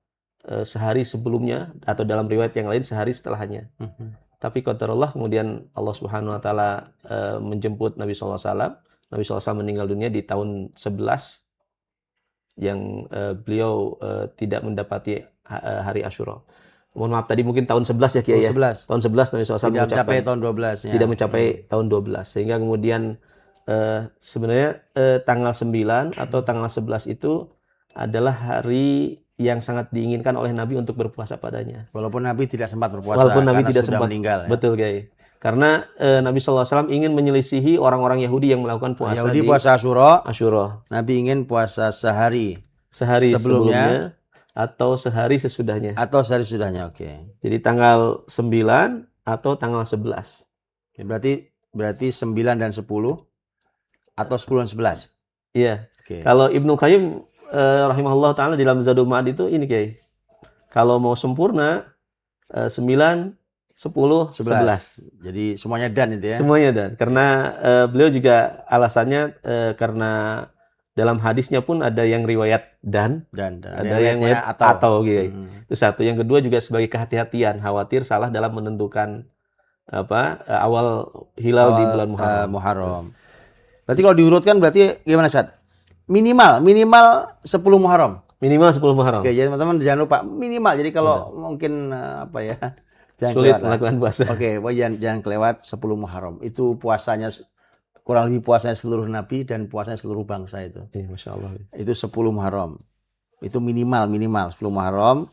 sehari sebelumnya, atau dalam riwayat yang lain sehari setelahnya. Tapi qadarullah kemudian Allah Subhanahu wa taala menjemput Nabi SAW. Nabi SAW meninggal dunia di tahun 11 yang beliau tidak mendapati hari Asyura. Mohon maaf tadi mungkin tahun 11 ya, Kiai ya. Tahun 11 Nabi SAW tidak mencapai tahun 12 ya. Tidak mencapai tahun 12. Sehingga kemudian sebenarnya tanggal 9 atau tanggal 11 itu adalah hari yang sangat diinginkan oleh Nabi untuk berpuasa padanya. Walaupun Nabi tidak sempat berpuasa meninggal. Ya? Betul, Kiai. Karena Nabi SAW ingin menyelisihi orang-orang Yahudi yang melakukan puasa. Yahudi puasa Asyura. Nabi ingin puasa sehari sebelumnya. atau sehari sesudahnya. Atau sehari sudahnya, oke. Jadi tanggal 9 atau tanggal 11. Ya, berarti 9 dan 10 atau 10 dan 11. Iya. Oke. Kalau Ibnu Qayyim rahimahullah taala di dalam Zadul Ma'ad itu ini Kiai. Kalau mau sempurna 9, 10, 11. Jadi semuanya dan itu ya. Semuanya dan karena beliau juga alasannya karena dalam hadisnya pun ada yang riwayat dan ada yang riwayat atau gitu. Itu satu. Yang kedua juga sebagai kehati-hatian, khawatir salah dalam menentukan awal hilal di bulan Muharram. Berarti kalau diurutkan berarti gimana, Ustaz? Minimal 10 Muharram. Minimal 10 Muharram. Oke, jadi teman-teman jangan lupa minimal. Jadi kalau mungkin jangan sulit kelewat melakukan puasa. Oke, jangan kelewat 10 Muharram. Itu puasanya kurang lebih puasanya seluruh nabi dan puasanya seluruh bangsa itu. Iya, Masya Allah. Itu 10 Muharram. Itu minimal 10 Muharram.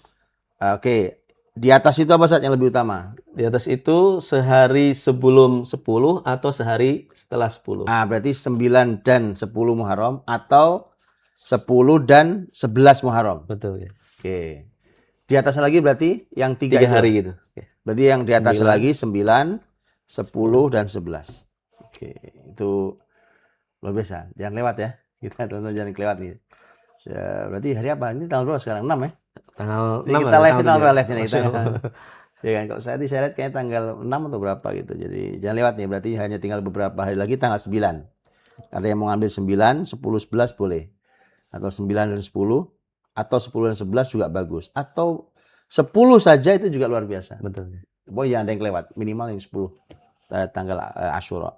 Oke. Di atas itu apa saja yang lebih utama? Di atas itu sehari sebelum 10 atau sehari setelah 10. Berarti 9 dan 10 Muharram atau 10 dan 11 Muharram. Betul ya. Oke. Di atasnya lagi berarti yang 3 hari gitu. Oke. Berarti yang di atas lagi 9, 10 dan 11. Oke, itu luar biasa. Jangan lewat ya. Kita tonton jangan kelewat nih. Ya, berarti hari apa? Ini tanggal berapa sekarang? 6 ya? Tanggal 6. Kita live ini kita. Ya kan, kalau saya lihat kayaknya tanggal 6 atau berapa gitu. Jadi jangan lewat nih. Berarti hanya tinggal beberapa hari lagi tanggal 9. Ada yang mau ngambil 9, 10, 11 boleh. Atau 9 dan 10 atau 10 dan 11 juga bagus. Atau 10 saja itu juga luar biasa. Betul. Pokoknya jangan ada yang kelewat, minimal yang 10 tanggal Asyura.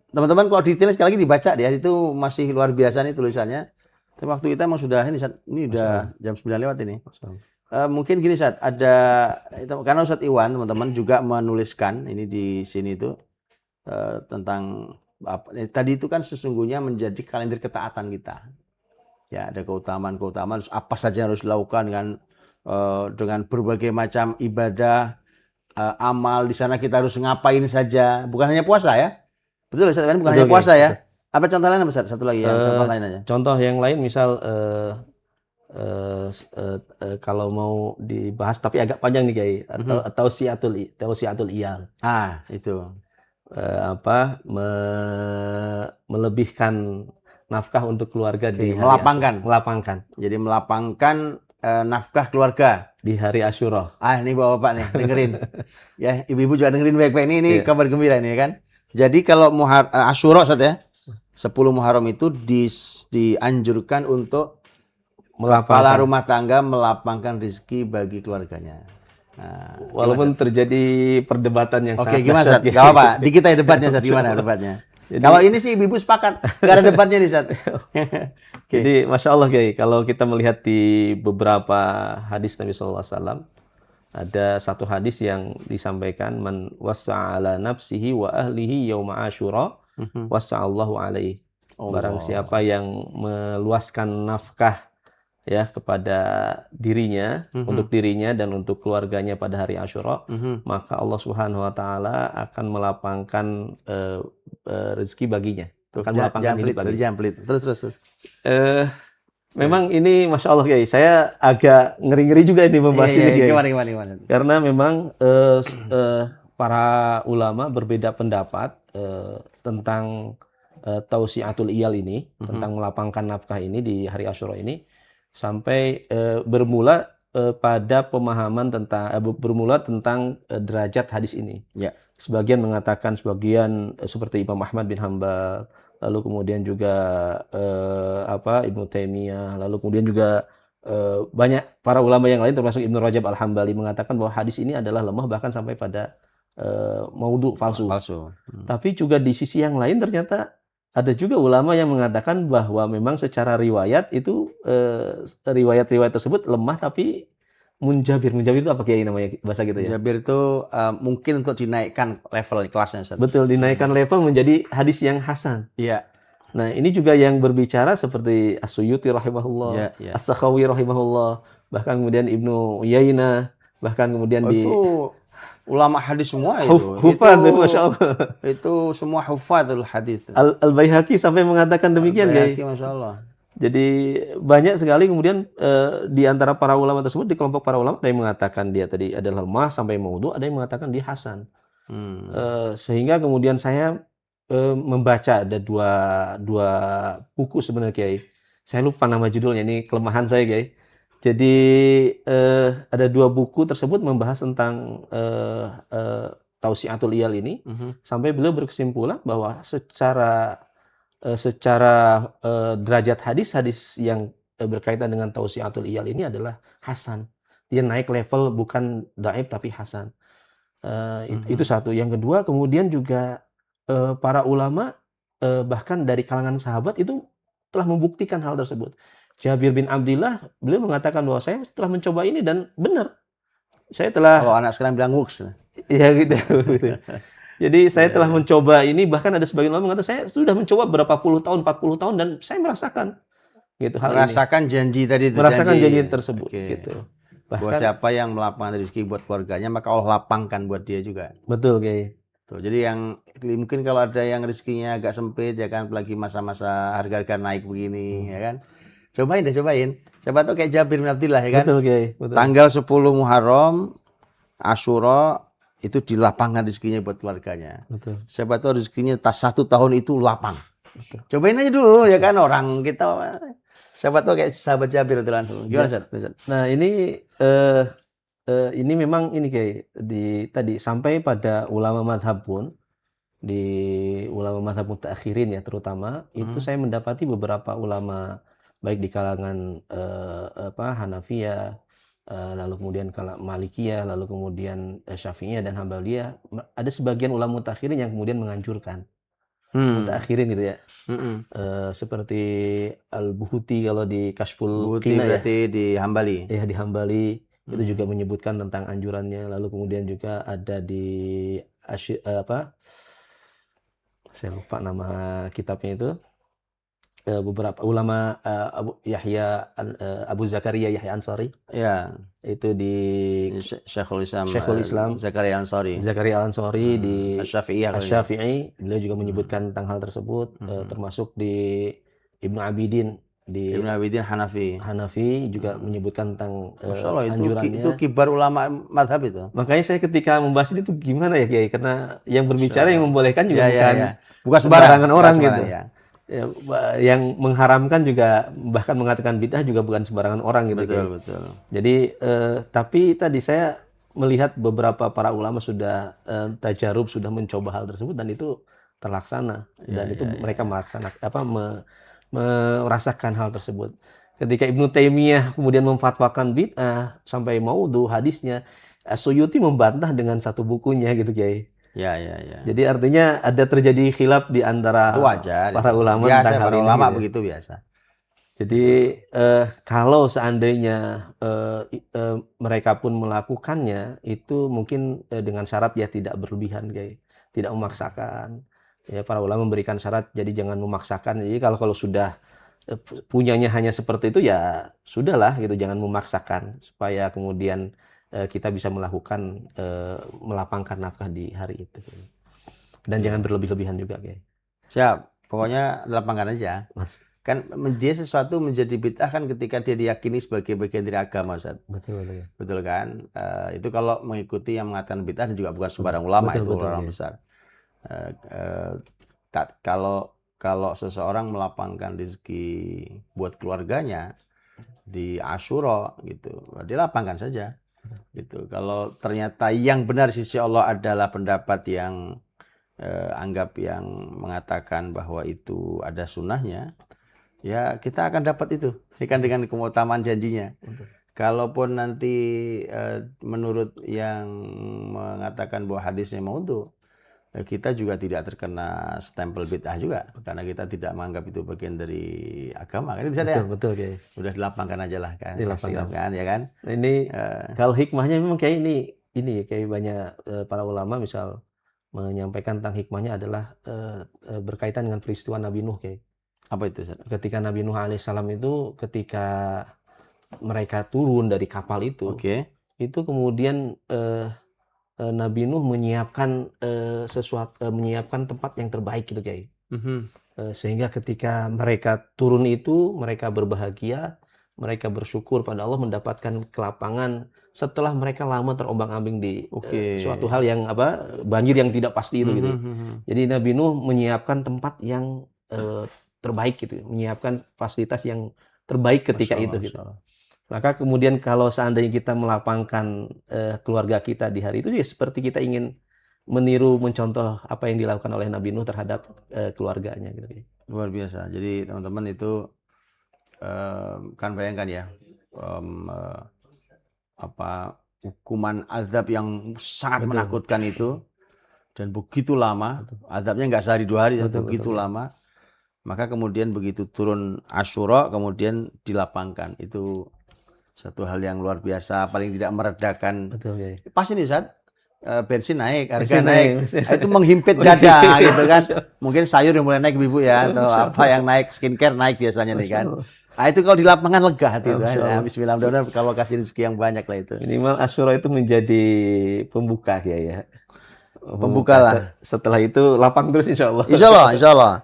Teman-teman kalau detail sekali lagi dibaca dia itu masih luar biasa nih tulisannya. Tapi waktu kita emang sudah ini udah jam 9 lewat ini. Mungkin gini Ustaz, karena Ustaz Iwan teman-teman juga menuliskan ini di sini itu tentang tadi itu kan sesungguhnya menjadi kalender ketaatan kita. Ya, ada keutamaan apa saja yang harus dilakukan dengan berbagai macam ibadah, amal di sana kita harus ngapain saja, bukan hanya puasa ya. Betul Ustaz, bukan hanya puasa ya. Apa contoh lain Ustaz? Satu lagi ya, contoh lain aja. Contoh yang lain misal kalau mau dibahas tapi agak panjang nih Kiai atau tausiatul iyal. Itu. Melebihkan nafkah untuk keluarga di hari melapangkan. Jadi melapangkan nafkah keluarga di hari Asyura. Ini Bapak nih dengerin. Ya, ibu-ibu juga dengerin baik-baik ini kabar gembira ini kan. Jadi kalau Asyura Ustaz ya, 10 Muharram itu dianjurkan untuk kepala rumah tangga melapangkan rezeki bagi keluarganya. Walaupun terjadi perdebatan yang sangat gimana Ustaz? Gak apa-apa, di kita debatnya Ustaz, gimana debatnya? Kalau ini sih ibu-ibu sepakat, gak ada debatnya nih Ustaz. Jadi Masya Allah Kiai, kalau kita melihat di beberapa hadis Nabi SAW, ada satu hadis yang disampaikan, man wasa'ala nafsihi wa ahlihi yawma asyura wasa'allahu alaihi. Barang siapa yang meluaskan nafkah ya kepada dirinya, untuk dirinya dan untuk keluarganya pada hari Asyura, maka Allah Subhanahu wa taala akan melapangkan rezeki baginya. Akan melapangkan hidup baginya. Terus. Memang ini Masya Allah Kiai, saya agak ngeri-ngeri juga ini membahas ini Kiai. Gimana? Karena memang para ulama berbeda pendapat tentang tausiatul iyal ini, tentang melapangkan nafkah ini di hari Asyura ini, sampai bermula pada pemahaman tentang derajat hadis ini. Ya. Sebagian mengatakan, seperti Imam Ahmad bin Hanbal, lalu kemudian juga Ibnu Taimiyah, lalu kemudian juga banyak para ulama yang lain termasuk Ibnu Rajab Al-Hambali mengatakan bahwa hadis ini adalah lemah bahkan sampai pada maudhu, falsu. Tapi juga di sisi yang lain ternyata ada juga ulama yang mengatakan bahwa memang secara riwayat itu riwayat-riwayat tersebut lemah tapi munjabir. Munjabir itu apa Kiai namanya bahasa gitu ya? Munjabir itu mungkin untuk dinaikkan level kelasnya Ustaz. Betul, dinaikkan level menjadi hadis yang hasan. Iya. Nah, ini juga yang berbicara seperti As-Suyuti rahimahullah, As-Sakhawi rahimahullah, bahkan kemudian Ibnu Uyainah, bahkan kemudian itu ulama hadis semua itu. Hufad, Masya Allah. Itu semua hufadul hadis. Al-Baihaqi sampai mengatakan demikian, Kiai. Masya Allah. Jadi banyak sekali kemudian di antara para ulama tersebut, di kelompok para ulama, ada yang mengatakan dia tadi adalah lemah sampai maudhu, ada yang mengatakan dia hasan. Sehingga kemudian saya membaca ada dua buku sebenarnya Kiai. Saya lupa nama judulnya, ini kelemahan saya Kiai. Jadi ada dua buku tersebut membahas tentang Tausiatul Iyal ini, sampai beliau berkesimpulan bahwa secara derajat hadis-hadis yang berkaitan dengan Tausiatul Iyal ini adalah hasan. Dia naik level bukan dhaif tapi hasan. Itu satu. Yang kedua, kemudian juga para ulama bahkan dari kalangan sahabat itu telah membuktikan hal tersebut. Jabir bin Abdillah, beliau mengatakan bahwa saya telah mencoba ini dan benar. Saya telah, Kalau anak sekarang bilang wuks. ya gitu. Jadi saya telah mencoba ini, bahkan ada sebagian ulama mengatakan saya sudah mencoba berapa puluh tahun, 40 tahun, dan saya merasakan gitu hal Merasakan ini. janji tadi itu. Merasakan janji tersebut. Oke. Gitu. Bahwa siapa yang melapangkan rezeki buat keluarganya, maka Allah lapangkan buat dia juga. Betul, Kiai. Tuh, jadi yang mungkin kalau ada yang rezekinya agak sempit ya kan, apalagi masa-masa harga-harga naik begini ya kan. Cobain. Siapa tahu kayak Jabir bin Abdillah ya kan. Betul, Kiai. Betul. Tanggal 10 Muharram, Asyura itu dilapangkan rezekinya buat keluarganya. Betul. Siapa tahu rezekinya tas 1 tahun itu lapang. Betul. Cobain aja dulu ya kan, orang kita. Siapa tahu kayak sahabat Jabir radhiyallahu anhu. Gimana Ustaz? Nah, ini memang ini kayak tadi sampai pada ulama madhab pun, di ulama madhab mutakhirin ya terutama, itu saya mendapati beberapa ulama baik di kalangan Hanafiyah, lalu kemudian kalau Malikiyah, lalu kemudian Syafi'iyah dan Hambaliyah, ada sebagian ulama mutakhirin yang kemudian menganjurkan mutakhirin gitu ya. Seperti Al-Buhuti kalau di Kashful Qina ya. Berarti di Hambali. Ya, di Hambali itu juga menyebutkan tentang anjurannya. Lalu kemudian juga ada di saya lupa nama kitabnya itu. Beberapa ulama Abu Zakaria Yahya Ansari. Ya. Itu di Syekhul Islam Zakaria Ansari di Asy-Syafi'i, beliau juga menyebutkan tentang hal tersebut, termasuk di Ibnu Abidin Hanafi juga menyebutkan tentang anjurannya. Itu kibar ulama madhab itu. Makanya saya ketika membahas ini tuh gimana ya Kiai, karena yang berbicara yang membolehkan juga bukan sembarangan orang gitu. Ya. Ya, yang mengharamkan juga, bahkan mengatakan bid'ah juga bukan sembarangan orang gitu. Betul. Jadi tapi tadi saya melihat beberapa para ulama sudah tajarub, sudah mencoba hal tersebut dan itu terlaksana dan mereka merasakan hal tersebut. Ketika Ibnu Taimiyah kemudian memfatwakan bid'ah sampai maudhu hadisnya, Suyuti membantah dengan satu bukunya gitu Kiai. Ya. Jadi artinya ada terjadi khilaf di antara para ulama biasa, tentang hal para ini. Ulama begitu biasa. Jadi kalau seandainya mereka pun melakukannya, itu mungkin dengan syarat ya tidak berlebihan, Kiai. Tidak memaksakan. Ya, para ulama memberikan syarat, jadi jangan memaksakan. Jadi kalau sudah punyanya hanya seperti itu ya sudahlah gitu, jangan memaksakan supaya kemudian kita bisa melakukan melapangkan nafkah di hari itu. Dan jangan berlebih-lebihan juga, Kiai. Siap. Pokoknya lapangkan aja. Kan dia sesuatu menjadi bid'ah kan ketika dia diyakini sebagai bagian dari agama, Ustaz. Betul kan? Itu kalau mengikuti yang mengatakan bid'ah, dan juga bukan sembarang ulama, itu orang besar. Kalau seseorang melapangkan rezeki buat keluarganya di Asyura gitu, dia lapangkan saja. Gitu. Kalau ternyata yang benar sisi Allah adalah pendapat yang anggap yang mengatakan bahwa itu ada sunnahnya, ya kita akan dapat itu dengan keutamaan janjinya. Kalaupun nanti menurut yang mengatakan bahwa hadisnya maudhu, kita juga tidak terkena stempel bid'ah juga, karena kita tidak menganggap itu bagian dari agama. Kan itu saja. Betul, Kiai. Udah dilapangkan aja lah kan. Dilapangkan kan, ya kan. Ini kalau hikmahnya memang kayak ini kayak banyak para ulama misal menyampaikan tentang hikmahnya adalah berkaitan dengan peristiwa Nabi Nuh, Kiai. Apa itu, Ustaz? Ketika Nabi Nuh alaihissalam itu ketika mereka turun dari kapal itu, itu kemudian Nabi Nuh menyiapkan menyiapkan tempat yang terbaik gitu, Kiai. Sehingga ketika mereka turun itu, mereka berbahagia, mereka bersyukur pada Allah mendapatkan kelapangan setelah mereka lama terombang-ambing di Oke. suatu hal yang banjir yang tidak pasti itu gitu. Mhm. Jadi Nabi Nuh menyiapkan tempat yang terbaik gitu, menyiapkan fasilitas yang terbaik ketika Masya itu Allah, gitu. Masya Allah. Maka kemudian kalau seandainya kita melapangkan keluarga kita di hari itu ya seperti kita ingin meniru, mencontoh apa yang dilakukan oleh Nabi Nuh terhadap keluarganya gitu. Luar biasa. Jadi teman-teman itu kan bayangkan ya, hukuman azab yang sangat Betul. menakutkan itu dan begitu lama, azabnya nggak sehari 2 hari, Betul, begitu betul. lama. Maka kemudian begitu turun Asyura, kemudian dilapangkan. Itu satu hal yang luar biasa, paling tidak meredakan. Betul, Kiai. Pas ini Ustaz, bensin naik, harga Bensin naik. bensin. Nah, itu menghimpit dada gitu kan. Mungkin sayur yang mulai naik Ibu ya, atau apa yang naik, skincare naik biasanya nih kan. Nah, itu kalau di lapangan lega hati itu. Masya Nah, Allah. bismillah, mudah-mudahan kalau kasih rezeki yang banyak lah itu. Minimal Asyura itu menjadi pembuka ya. Pembuka lah. Setelah itu lapang terus insya Allah. Insya Allah, insya Allah.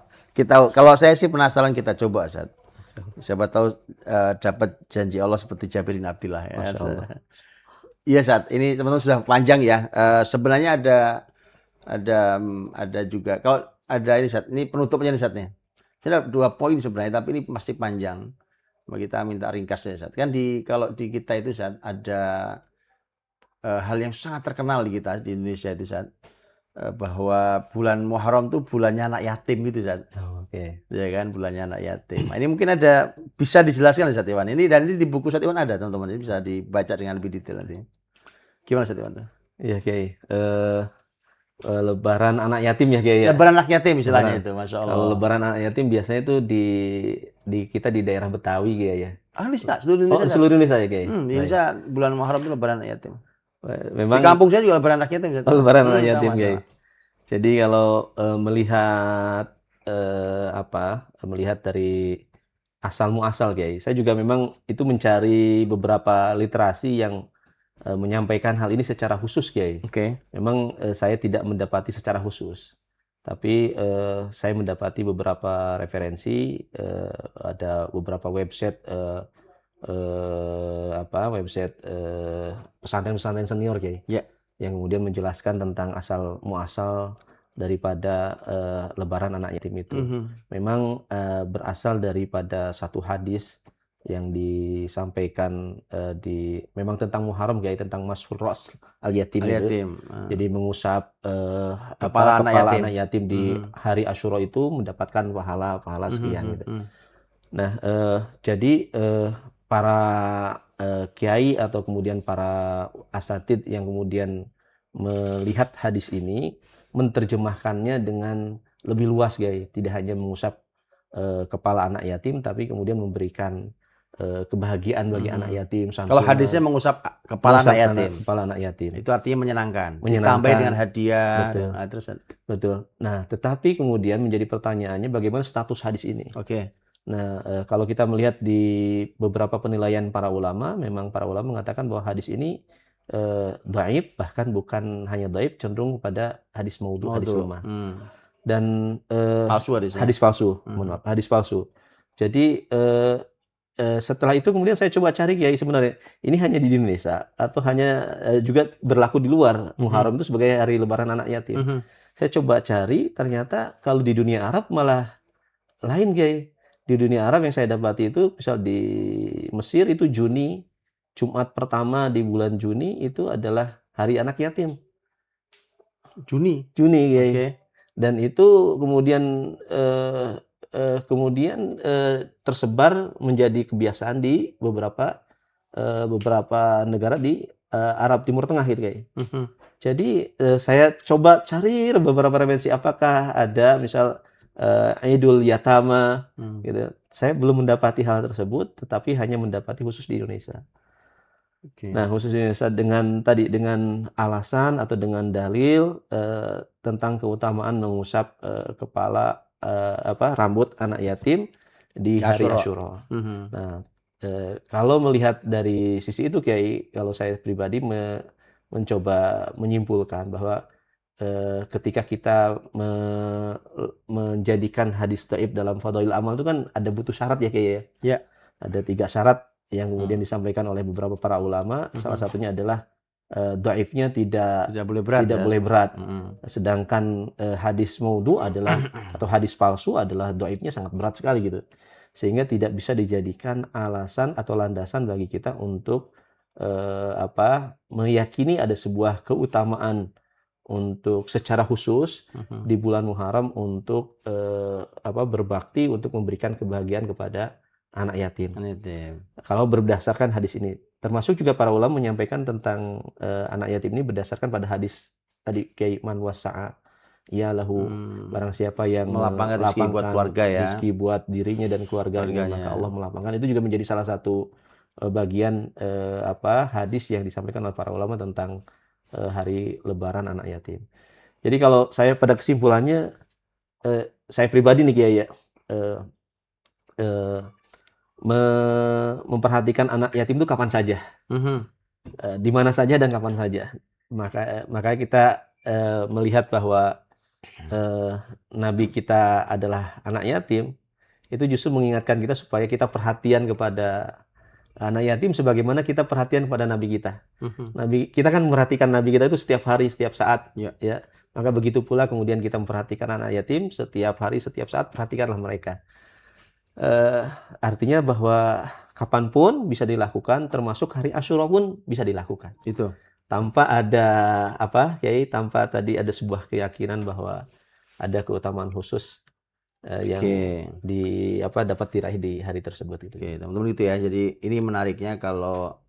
Kalau saya sih penasaran, kita coba Ustaz. Siapa tahu dapat janji Allah seperti Jabir bin Abdillah ya. Masya Allah. Iya Ustaz, ini teman-teman sudah panjang ya. Sebenarnya ada juga. Kalau ada ini Ustaz, ini penutupnya nih Ustaz nih. Ini ada 2 poin sebenarnya, tapi ini pasti panjang. Coba kita minta ringkasnya Ustaz. Kan kalau di kita itu Ustaz ada hal yang sangat terkenal di kita di Indonesia itu Ustaz. Bahwa bulan Muharram itu bulannya anak yatim gitu Ustaz. Oh, oke. Ya kan, bulannya anak yatim. Nah, ini mungkin bisa dijelaskan Ustaz Iwan. Ini di buku Ustaz Iwan ada teman-teman. Ini bisa dibaca dengan lebih detail nanti. Gimana Ustaz Iwan tuh? Iya Kiai. Lebaran anak yatim ya Kiai ya. Lebaran anak yatim istilahnya itu, Masya Allah. Kalau lebaran anak yatim biasanya itu di kita di daerah Betawi Kiai ya. Ini seluruh Indonesia. Seluruh Indonesia ya Kiai. Di Indonesia bulan Muharram itu lebaran anak yatim. Memang Di kampung saya juga lebaran anak yatim. lebaran anak yatim sama. Kiai. Jadi kalau melihat dari asal muasal Kiai, saya juga memang itu mencari beberapa literasi yang menyampaikan hal ini secara khusus Kiai. Oke. Memang saya tidak mendapati secara khusus, tapi saya mendapati beberapa referensi, ada beberapa website pesantren-pesantren senior Kiai. Ya. Yang kemudian menjelaskan tentang asal muasal daripada lebaran anak yatim itu. Memang berasal daripada satu hadis yang disampaikan memang tentang Muharram Kiai, tentang Mas'hur Ras al-Yatim itu. Jadi mengusap kepala anak yatim di hari Asyura itu mendapatkan pahala sekian gitu. Nah, jadi para kiai atau kemudian para asatid yang kemudian melihat hadis ini menerjemahkannya dengan lebih luas Kiai, tidak hanya mengusap kepala anak yatim tapi kemudian memberikan kebahagiaan bagi anak yatim. Kalau hadisnya mengusap kepala anak yatim. Itu artinya menyenangkan. Ditambah dengan hadiah. Betul. Betul. Nah, tetapi kemudian menjadi pertanyaannya bagaimana status hadis ini? Oke. Nah, kalau kita melihat di beberapa penilaian para ulama, memang para ulama mengatakan bahwa hadis ini dhaif, bahkan bukan hanya dhaif, cenderung kepada hadis maudhu, hadis lemah. Dan palsu hadisnya. Hadis palsu, hadis palsu. Jadi setelah itu kemudian saya coba cari Kiai, sebenarnya ini hanya di Indonesia atau hanya juga berlaku di luar Muharram itu sebagai hari lebaran anak yatim. Saya coba cari, ternyata kalau di dunia Arab malah lain Kiai. Di dunia Arab yang saya dapati itu, misal di Mesir itu Jumat pertama di bulan Juni itu adalah hari anak yatim. Juni Kiai. Okay. Dan itu kemudian tersebar menjadi kebiasaan di beberapa negara di Arab Timur Tengah gitu Kiai. Jadi saya coba cari beberapa referensi, apakah ada misal Idul Yatama gitu. Saya belum mendapati hal tersebut, tetapi hanya mendapati khusus di Indonesia. Okay. Nah, khusus di Indonesia dengan alasan atau dengan dalil tentang keutamaan mengusap kepala rambut anak yatim di hari Asyura. Nah, kalau melihat dari sisi itu Kiai, kalau saya pribadi mencoba menyimpulkan bahwa ketika kita menjadikan hadis dhaif dalam fadhail amal itu kan ada butuh syarat ya kayak ya. Ya. Ada 3 syarat yang kemudian disampaikan oleh beberapa para ulama. Salah satunya adalah dhaifnya tidak boleh berat. tidak ya? boleh berat. Sedangkan hadis maudhu adalah atau hadis palsu adalah dhaifnya sangat berat sekali gitu. Sehingga tidak bisa dijadikan alasan atau landasan bagi kita untuk meyakini ada sebuah keutamaan untuk secara khusus di bulan Muharram untuk berbakti untuk memberikan kebahagiaan kepada anak yatim. Kalau berdasarkan hadis ini, termasuk juga para ulama menyampaikan tentang anak yatim ini berdasarkan pada hadis tadi kayak man wasa'a ya lahu, barang siapa yang melapangkan rezeki buat keluarga ya, rezeki buat dirinya dan keluarganya, maka Allah melapangkan. Itu juga menjadi salah satu bagian hadis yang disampaikan oleh para ulama tentang hari Lebaran anak yatim. Jadi kalau saya pada kesimpulannya, saya pribadi nih Kiai ya, memperhatikan anak yatim itu kapan saja, di mana saja dan kapan saja. Maka kita melihat bahwa Nabi kita adalah anak yatim, itu justru mengingatkan kita supaya kita perhatian kepada anak yatim sebagaimana kita perhatian kepada Nabi kita. Nabi kita kan memperhatikan Nabi kita itu setiap hari, setiap saat, ya. Maka begitu pula kemudian kita memperhatikan anak yatim setiap hari, setiap saat, perhatikanlah mereka. Artinya bahwa kapanpun bisa dilakukan, termasuk hari Asyura pun bisa dilakukan. Itu. Tanpa ada tanpa tadi ada sebuah keyakinan bahwa ada keutamaan khusus yang dapat diraih di hari tersebut itu. Teman-teman gitu ya. Jadi ini menariknya kalau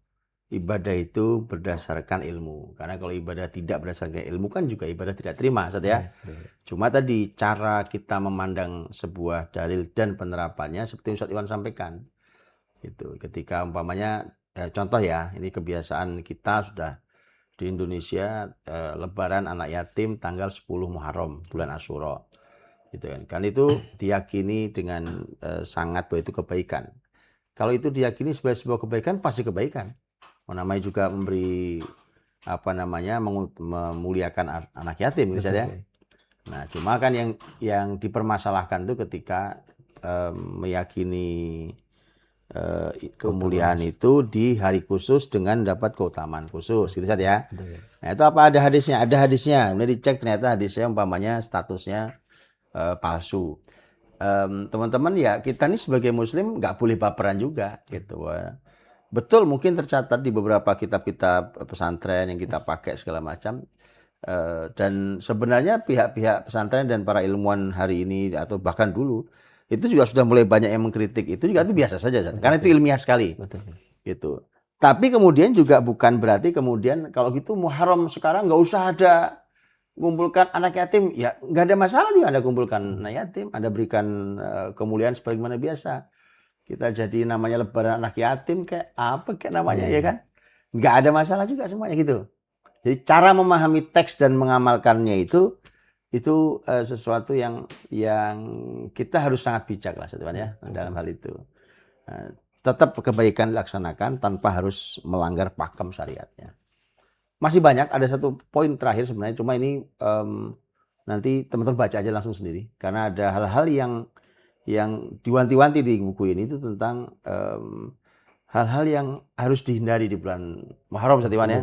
ibadah itu berdasarkan ilmu. Karena kalau ibadah tidak berdasarkan ilmu kan juga ibadah tidak terima, Ustaz ya. Cuma tadi cara kita memandang sebuah dalil dan penerapannya seperti Ustaz Iwan sampaikan. Gitu. Ketika umpamanya contoh ya, ini kebiasaan kita sudah di Indonesia Lebaran anak yatim tanggal 10 Muharram, bulan Asyura. Gitu kan itu diyakini dengan sangat bahwa itu kebaikan. Kalau itu diyakini sebagai sebuah kebaikan, pasti kebaikan. Namanya juga memberi memuliakan anak yatim misalnya. Nah, cuma kan yang dipermasalahkan itu ketika meyakini kemuliaan itu di hari khusus dengan dapat keutamaan khusus, gitu saja ya. Nah, itu apa ada hadisnya? Ada hadisnya. Kemudian dicek ternyata hadisnya umpamanya statusnya palsu. Teman-teman ya, kita nih sebagai muslim nggak boleh baperan juga gitu. Betul mungkin tercatat di beberapa kitab-kitab pesantren yang kita pakai segala macam, dan sebenarnya pihak-pihak pesantren dan para ilmuwan hari ini atau bahkan dulu itu juga sudah mulai banyak yang mengkritik. Itu juga itu biasa saja karena itu ilmiah sekali. Gitu. Tapi kemudian juga bukan berarti kemudian kalau gitu Muharram sekarang nggak usah ada kumpulkan anak yatim, ya nggak ada masalah juga Anda kumpulkan anak yatim, Anda berikan kemuliaan sebagaimana biasa. Kita jadi namanya Lebaran anak yatim kayak apa kayak namanya ya kan? Nggak ada masalah juga semuanya gitu. Jadi cara memahami teks dan mengamalkannya itu sesuatu yang kita harus sangat bijak lah ya dalam hal itu. Tetap kebaikan dilaksanakan tanpa harus melanggar pakem syariatnya. Masih banyak, ada satu poin terakhir sebenarnya, cuma ini nanti teman-teman baca aja langsung sendiri. Karena ada hal-hal yang diwanti-wanti di buku ini itu tentang hal-hal yang harus dihindari di bulan Muharram, Ustaz Iwan ya.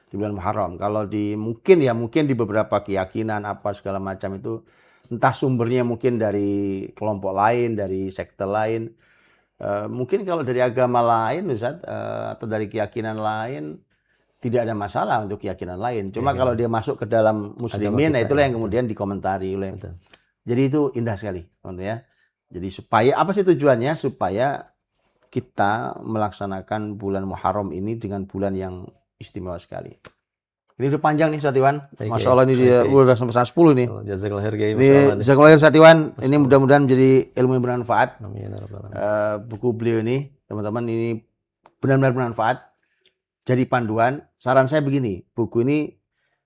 Di bulan Muharram. Kalau mungkin di beberapa keyakinan apa segala macam itu, entah sumbernya mungkin dari kelompok lain, dari sekte lain. Mungkin kalau dari agama lain, Ustaz, atau dari keyakinan lain, tidak ada masalah untuk keyakinan lain. Cuma kalau dia masuk ke dalam muslimin, nah itulah yang kemudian dikomentari oleh. Jadi itu indah sekali, teman-teman ya. Jadi supaya apa sih tujuannya? Supaya kita melaksanakan bulan Muharram ini dengan bulan yang istimewa sekali. Ini udah panjang nih Ustaz Iwan. Masya Allah ini dia udah sampai 10 nih. Jazakallahu khair. Ini jazakallahu khair Ustaz Iwan. Ini mudah-mudahan menjadi ilmu yang bermanfaat. Buku beliau ini, teman-teman, ini benar-benar bermanfaat. Jadi panduan. Saran saya begini, buku ini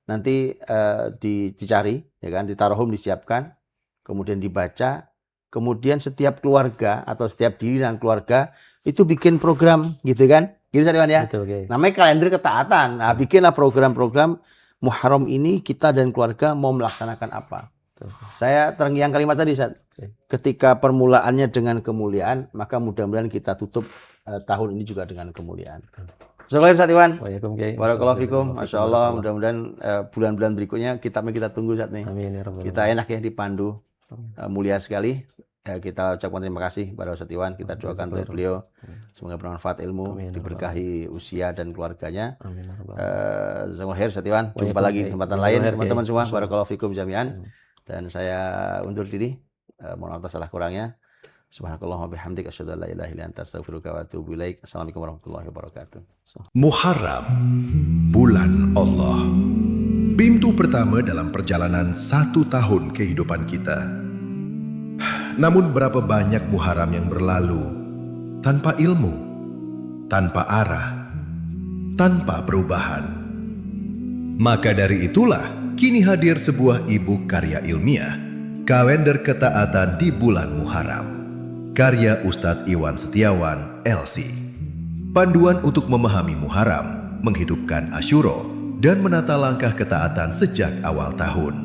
nanti dicari, ya kan, ditaruh home, disiapkan, kemudian dibaca, kemudian setiap keluarga atau setiap diri dan keluarga itu bikin program, gitu kan? Gitu Ustaz Iwan ya. Betul, okay. Namanya kalender ketaatan. Nah, bikinlah program-program Muharram ini kita dan keluarga mau melaksanakan apa. Saya terngiang kalimat tadi, Ustaz. Ketika permulaannya dengan kemuliaan, maka mudah-mudahan kita tutup tahun ini juga dengan kemuliaan. Assalamualaikum Ustaz Iwan. Barakallahu fikum. Masya Allah, mudah-mudahan bulan-bulan berikutnya kitabnya kita tunggu Ustaz nih. Amin ya rabbal Kita enak ya dipandu. Mulia sekali. Kita ucapkan terima kasih kepada Ustaz Iwan. Kita doakan untuk beliau semoga bermanfaat ilmu, diberkahi usia dan keluarganya. Jazakumullah khair Ustaz Iwan. Jumpa lagi di kesempatan lain teman-teman semua. Barakallahu fikum jami'an. Dan saya undur diri. Mohon maaf atas salah kurangnya. Subhanakallahumma bihamdika asyhadu an la ilaha illa anta astaghfiruka wa atubu ilaik. Assalamualaikum warahmatullahi wabarakatuh. Muharram, bulan Allah. Pintu pertama dalam perjalanan 1 tahun kehidupan kita. Namun berapa banyak Muharram yang berlalu tanpa ilmu, tanpa arah, tanpa perubahan. Maka dari itulah kini hadir sebuah e-book karya ilmiah, Kalender Ketaatan di Bulan Muharram, karya Ustadz Iwan Setiawan, LC. Panduan untuk memahami Muharram, menghidupkan Asyura, dan menata langkah ketaatan sejak awal tahun.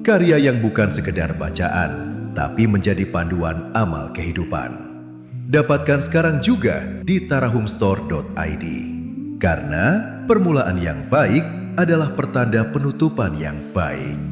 Karya yang bukan sekedar bacaan, tapi menjadi panduan amal kehidupan. Dapatkan sekarang juga di tarahumstore.id. Karena permulaan yang baik adalah pertanda penutupan yang baik.